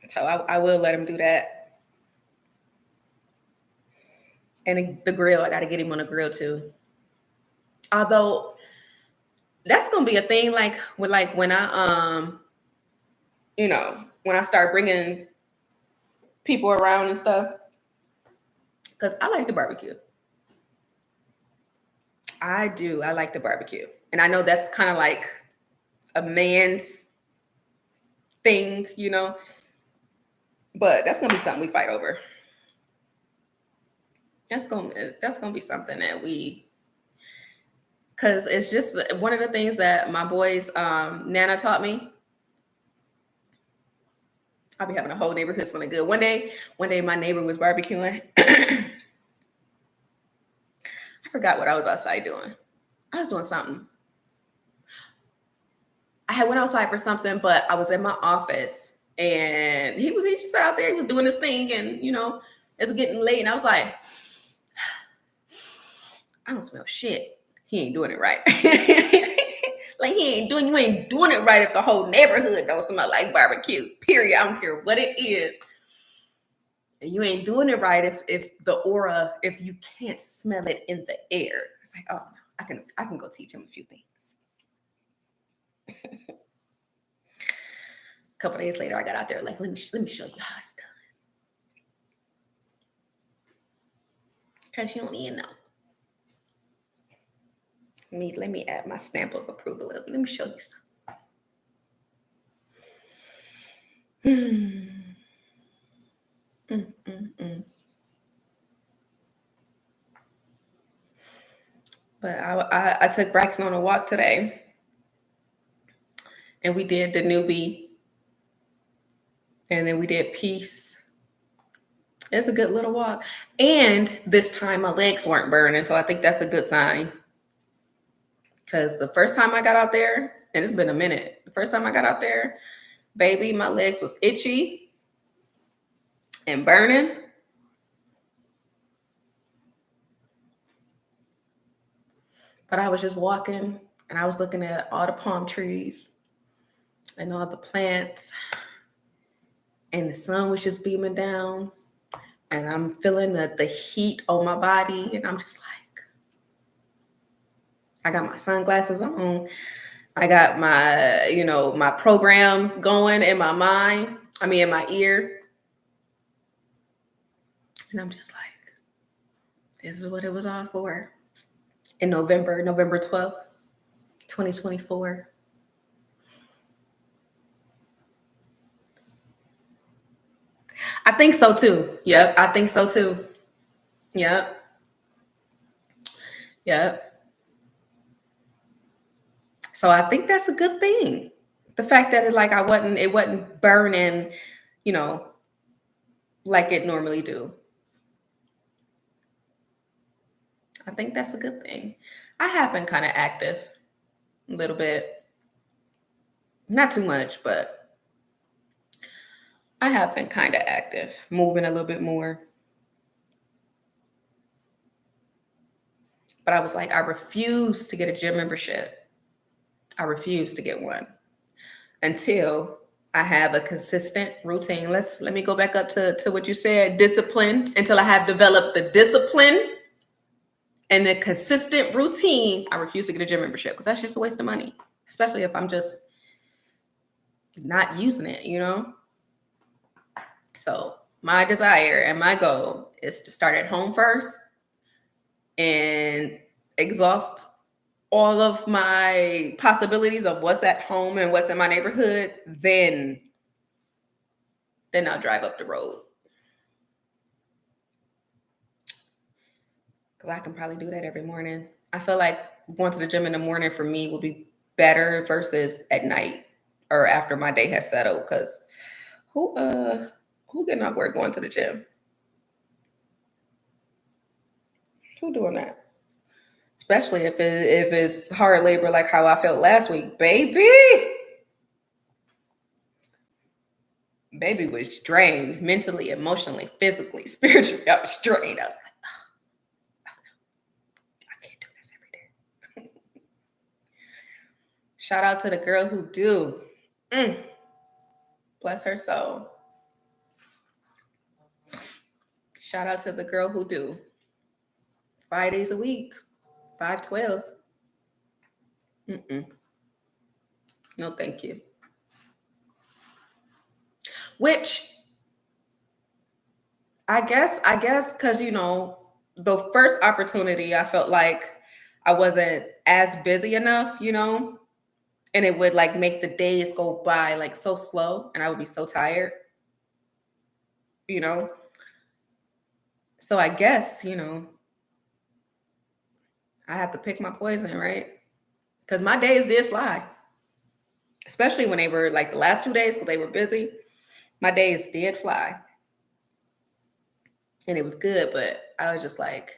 So I will let him do that. And the grill, I got to get him on a grill too. Although that's gonna be a thing, like when I when I start bringing people around and stuff, because I like to barbecue. I do. I like the barbecue. And I know that's kind of like a man's thing, you know, but that's gonna be something we fight over. That's gonna be something that we, because it's just one of the things that my boys Nana taught me. I'll be having a whole neighborhood smelling good. One day my neighbor was barbecuing. I forgot what I was outside doing. I was doing something. I had went outside for something, but I was in my office and he just out there, he was doing his thing, and it's getting late, and I was like, I don't smell shit. He ain't doing it right. Like you ain't doing it right if the whole neighborhood don't smell like barbecue. Period. I don't care what it is. And you ain't doing it right if you can't smell it in the air. It's like, oh no, I can go teach him a few things. A couple days later, I got out there like, let me show you how it's done. Because you don't even know. Let me add my stamp of approval. Let me show you something. But I took Braxton on a walk today, and we did the newbie, and then we did peace. It's a good little walk, and this time my legs weren't burning, so I think that's a good sign. Because the first time I got out there, and it's been a minute, the first time I got out there, baby, my legs was itchy and burning. But I was just walking, and I was looking at all the palm trees and all the plants, and the sun was just beaming down, and I'm feeling the heat on my body, and I'm just like, I got my sunglasses on. I got my, my program going in my mind. In my ear. And I'm just like, this is what it was all for. In November 12th, 2024. I think so too. Yep, I think so too. Yep. Yep. So I think that's a good thing. The fact that it wasn't burning, like it normally do. I think that's a good thing. I have been kind of active a little bit. Not too much, but I have been kind of active, moving a little bit more. But I was like, I refuse to get a gym membership. I refuse to get one until I have a consistent routine. Let me go back up to what you said, discipline, until I have developed the discipline and the consistent routine. I refuse to get a gym membership because that's just a waste of money, especially if I'm just not using it, So my desire and my goal is to start at home first and exhaust all of my possibilities of what's at home and what's in my neighborhood, then I'll drive up the road. Because I can probably do that every morning. I feel like going to the gym in the morning for me will be better versus at night or after my day has settled. Because who getting up work going to the gym? Who doing that? Especially if it's hard labor like how I felt last week, baby. Baby was drained mentally, emotionally, physically, spiritually. I was drained. I was like, oh no, I can't do this every day. Shout out to the girl who do. Bless her soul. Shout out to the girl who do. 5 days a week, 5 12s. No, thank you. Which I guess, because, the first opportunity, I felt like I wasn't as busy enough, and it would like make the days go by like so slow and I would be so tired, you know. So I guess, I have to pick my poison, right? Because my days did fly, especially when they were like the last 2 days because they were busy. My days did fly and it was good, but I was just like,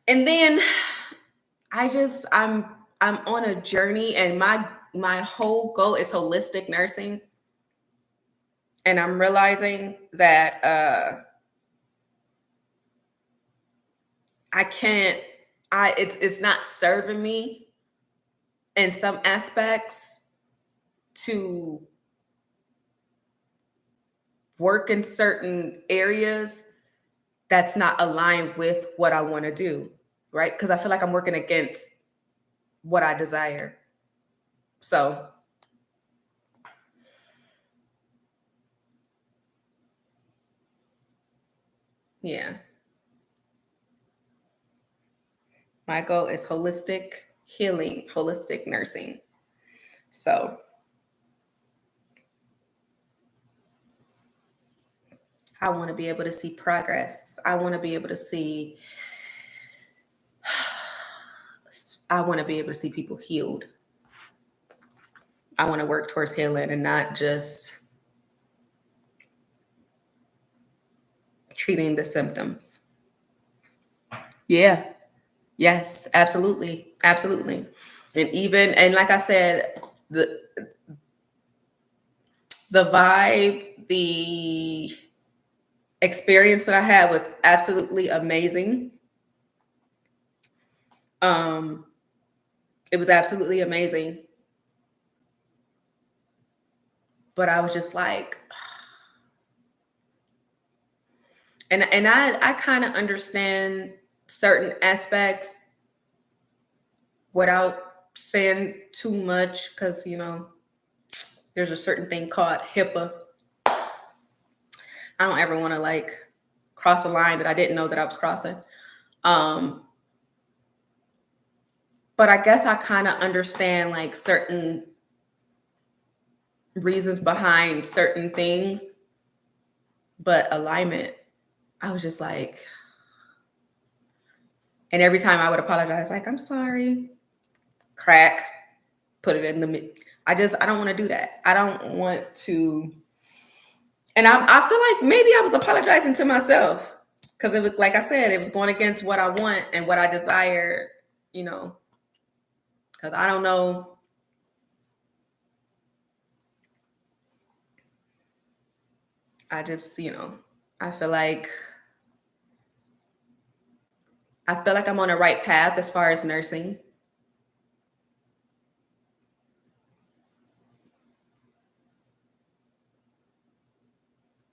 and then I'm on a journey, and my whole goal is holistic nursing. And I'm realizing that I can't it's not serving me in some aspects to work in certain areas that's not aligned with what I want to do, right? Because I feel like I'm working against what I desire. So, yeah. My goal is holistic healing, holistic nursing. So, I want to be able to see progress. I want to be able to see people healed. I want to work towards healing and not just treating the symptoms. Yeah. Yes, absolutely. Absolutely. And like I said, the vibe, the experience that I had was absolutely amazing. It was absolutely amazing. But I was just like, and I kind of understand certain aspects without saying too much because there's a certain thing called HIPAA. I don't ever want to like cross a line that I didn't know that I was crossing. But I guess I kind of understand like certain reasons behind certain things, but alignment, I was just like, and every time I would apologize, like, I'm sorry, crack, put it in the, I don't want to do that. I don't want to, and I feel like maybe I was apologizing to myself because it was, like I said, it was going against what I want and what I desire, because I don't know. I just, I feel like I'm on the right path as far as nursing.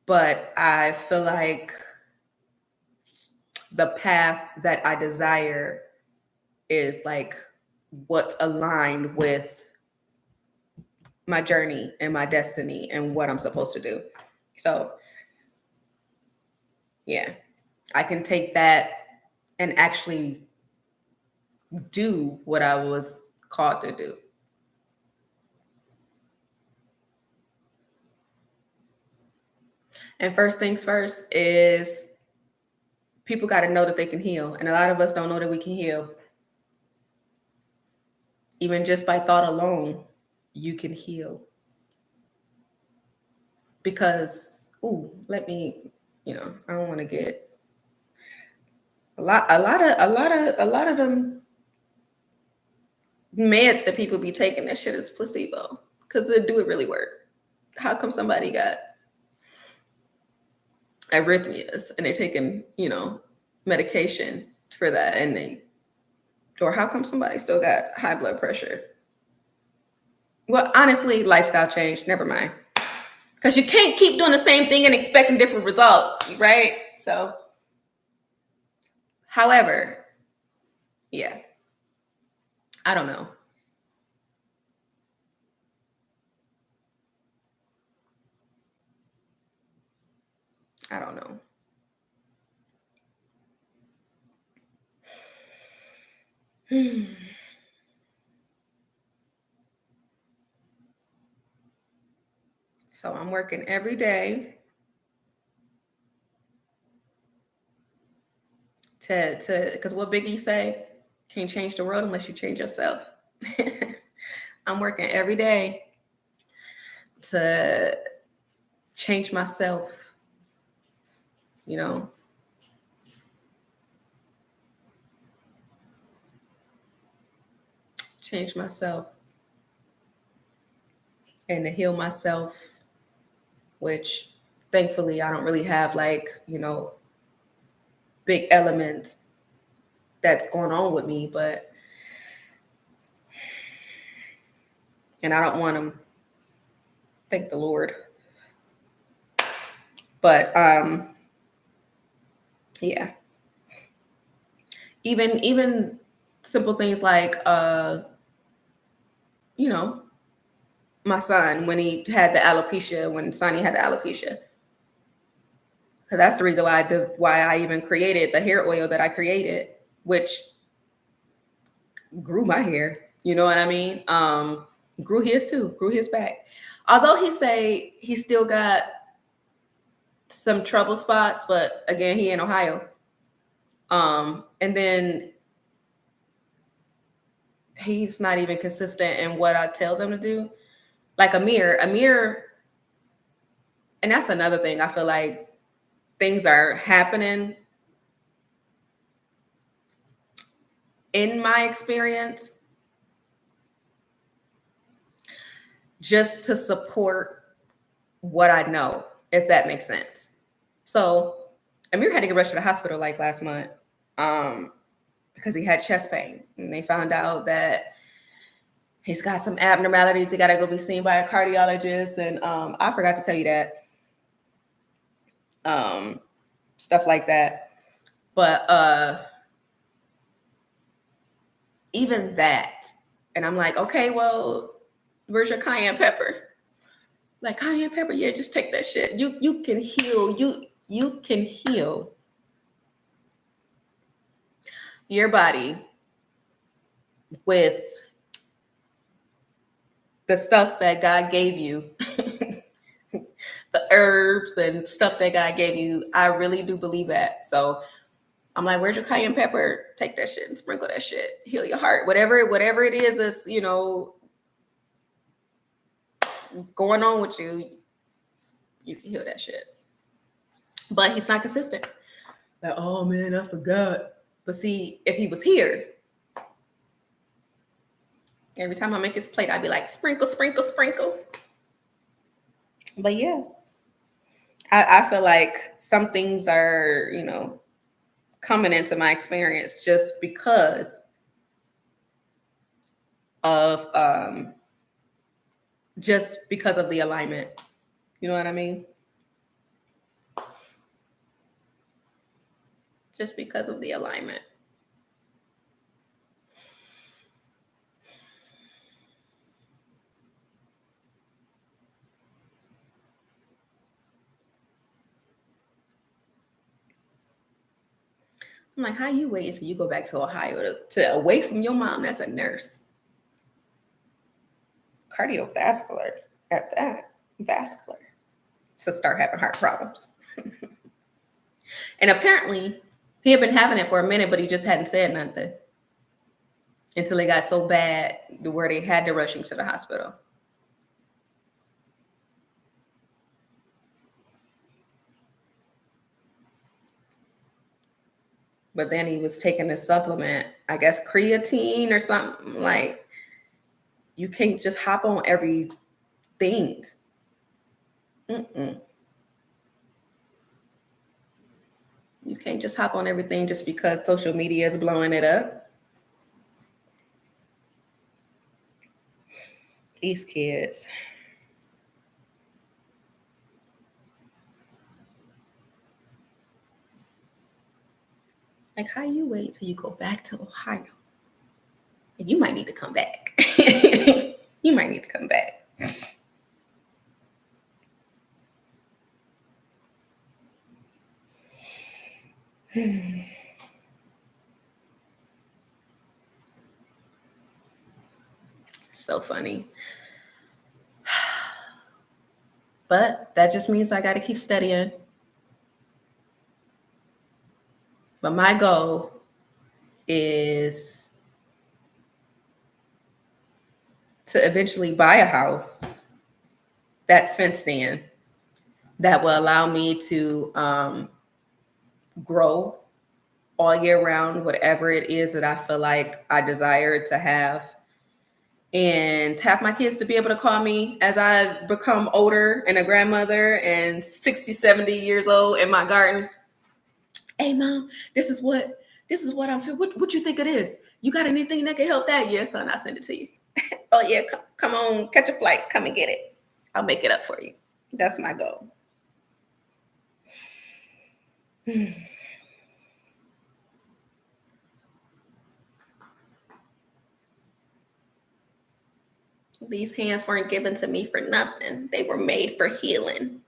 But I feel like the path that I desire is like what's aligned with my journey and my destiny and what I'm supposed to do. So, yeah, I can take that and actually do what I was called to do. And first things first is people got to know that they can heal. And a lot of us don't know that we can heal. Even just by thought alone, you can heal. Because, I don't want to get a lot of them meds that people be taking, that shit is placebo because it really work. How come somebody got arrhythmias and they taking medication for that, or how come somebody still got high blood pressure? Well, honestly, lifestyle change. Never mind, because you can't keep doing the same thing and expecting different results, right? So, however, yeah, I don't know. I don't know. So I'm working every day to because what Biggie say, can't change the world unless you change yourself. I'm working every day to change myself, you know, change myself and to heal myself, which thankfully I don't really have like, big elements that's going on with me, but and I don't want to thank the Lord. But yeah. Even simple things like you know, my son when he had the alopecia, when Sonny had the alopecia. Cause that's the reason why I even created the hair oil that I created, which grew my hair. You know what I mean? Grew his too, grew his back. Although he say he still got some trouble spots, but again, he in Ohio. And then he's not even consistent in what I tell them to do. Like Amir, and that's another thing. I feel like things are happening in my experience just to support what I know, if that makes sense. So Amir had to get rushed to the hospital like last month because he had chest pain. And they found out that he's got some abnormalities. He got to go be seen by a cardiologist. And I forgot to tell you that. Stuff like that. But even that, and I'm like, okay, well, where's your cayenne pepper? Like cayenne pepper, yeah, just take that shit. You can heal. You can heal your body with the stuff that God gave you, the herbs and stuff that God gave you. I really do believe that. So I'm like, where's your cayenne pepper? Take that shit and sprinkle that shit. Heal your heart. Whatever it is that's, going on with you, you can heal that shit. But he's not consistent. Like, oh man, I forgot. But see, if he was here, every time I make his plate, I'd be like, sprinkle, sprinkle, sprinkle. But yeah, I feel like some things are, coming into my experience just because of the alignment. You know what I mean? Just because of the alignment. I'm like, how you wait until you go back to Ohio to away from your mom that's a nurse? Cardiovascular at that, vascular, to start having heart problems. And apparently, he had been having it for a minute, but he just hadn't said nothing until it got so bad to where they had to rush him to the hospital. But then he was taking a supplement, I guess creatine or something. Like, you can't just hop on everything. Mm-mm. You can't just hop on everything just because social media is blowing it up. These kids. Like, how you wait till you go back to Ohio? And you might need to come back. You might need to come back. So funny. But that just means I got to keep studying. But my goal is to eventually buy a house that's fenced in that will allow me to grow all year round, whatever it is that I feel like I desire to have. And have my kids to be able to call me as I become older and a grandmother and 60, 70 years old in my garden. Hey mom, this is what I'm feeling. What you think it is? You got anything that can help that? Yes, son, I'll send it to you. Oh yeah, come on, catch a flight, come and get it. I'll make it up for you. That's my goal. These hands weren't given to me for nothing. They were made for healing.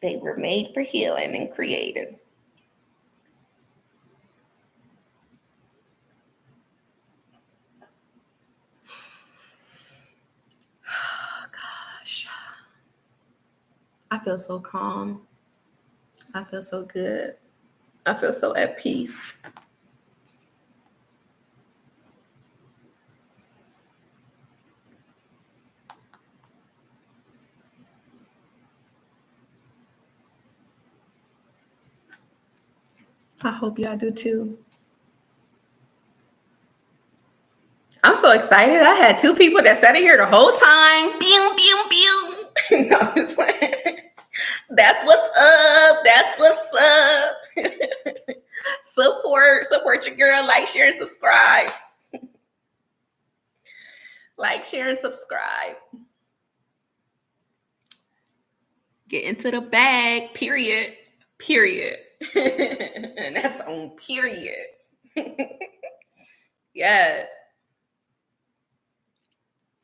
They were made for healing and created. Oh, gosh. I feel so calm. I feel so good. I feel so at peace. I hope y'all do too. I'm so excited. I had 2 people that sat in here the whole time. Pew, pew, pew. No, I'm just like, that's what's up. That's what's up. Support your girl. Like, share, and subscribe. Like, share, and subscribe. Get into the bag. Period. And that's on period. Yes.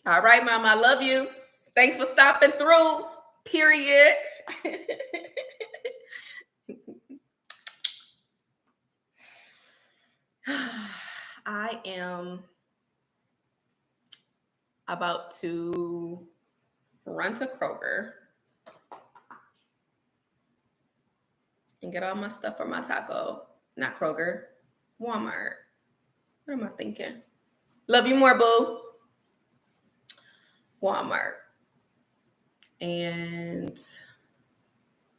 All right, Mom. I love you. Thanks for stopping through. Period. I am about to run to Kroger and get all my stuff for my taco. Not Kroger, Walmart. What am I thinking? Love you more, boo. Walmart. And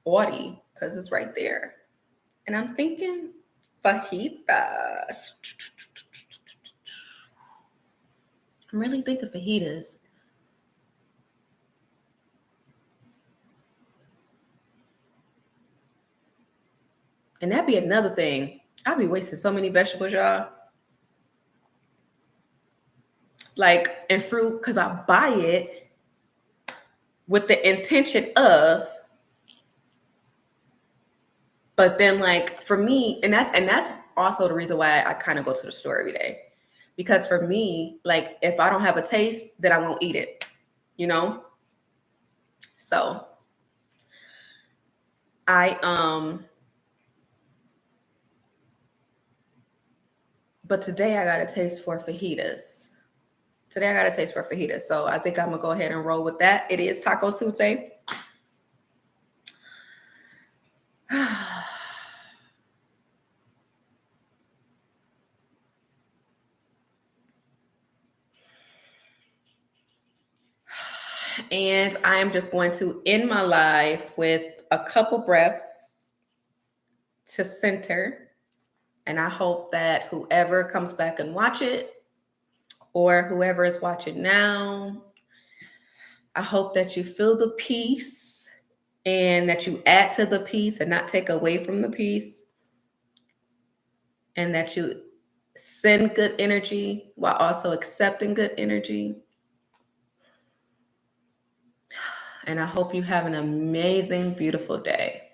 Audi, because it's right there. And I'm thinking fajitas. I'm really thinking fajitas. And that'd be another thing. I'd be wasting so many vegetables, y'all. Like, and fruit, because I buy it with the intention of, but then like for me, and that's also the reason why I kind of go to the store every day. Because for me, like if I don't have a taste, then I won't eat it, you know? So but today I got a taste for fajitas. So I think I'm gonna go ahead and roll with that. It is Taco Tuesday. And I am just going to end my life with a couple breaths to center. And I hope that whoever comes back and watch it, or whoever is watching now, I hope that you feel the peace and that you add to the peace and not take away from the peace. And that you send good energy while also accepting good energy. And I hope you have an amazing, beautiful day.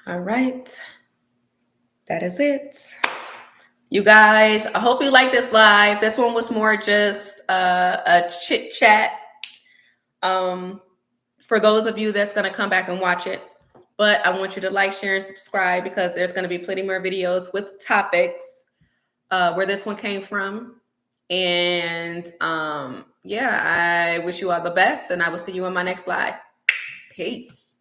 All right. That is it. You guys, I hope you like this live. This one was more just a chit chat. For those of you that's going to come back and watch it. But I want you to like, share, and subscribe because there's going to be plenty more videos with topics where this one came from. And yeah, I wish you all the best, and I will see you on my next live. Peace.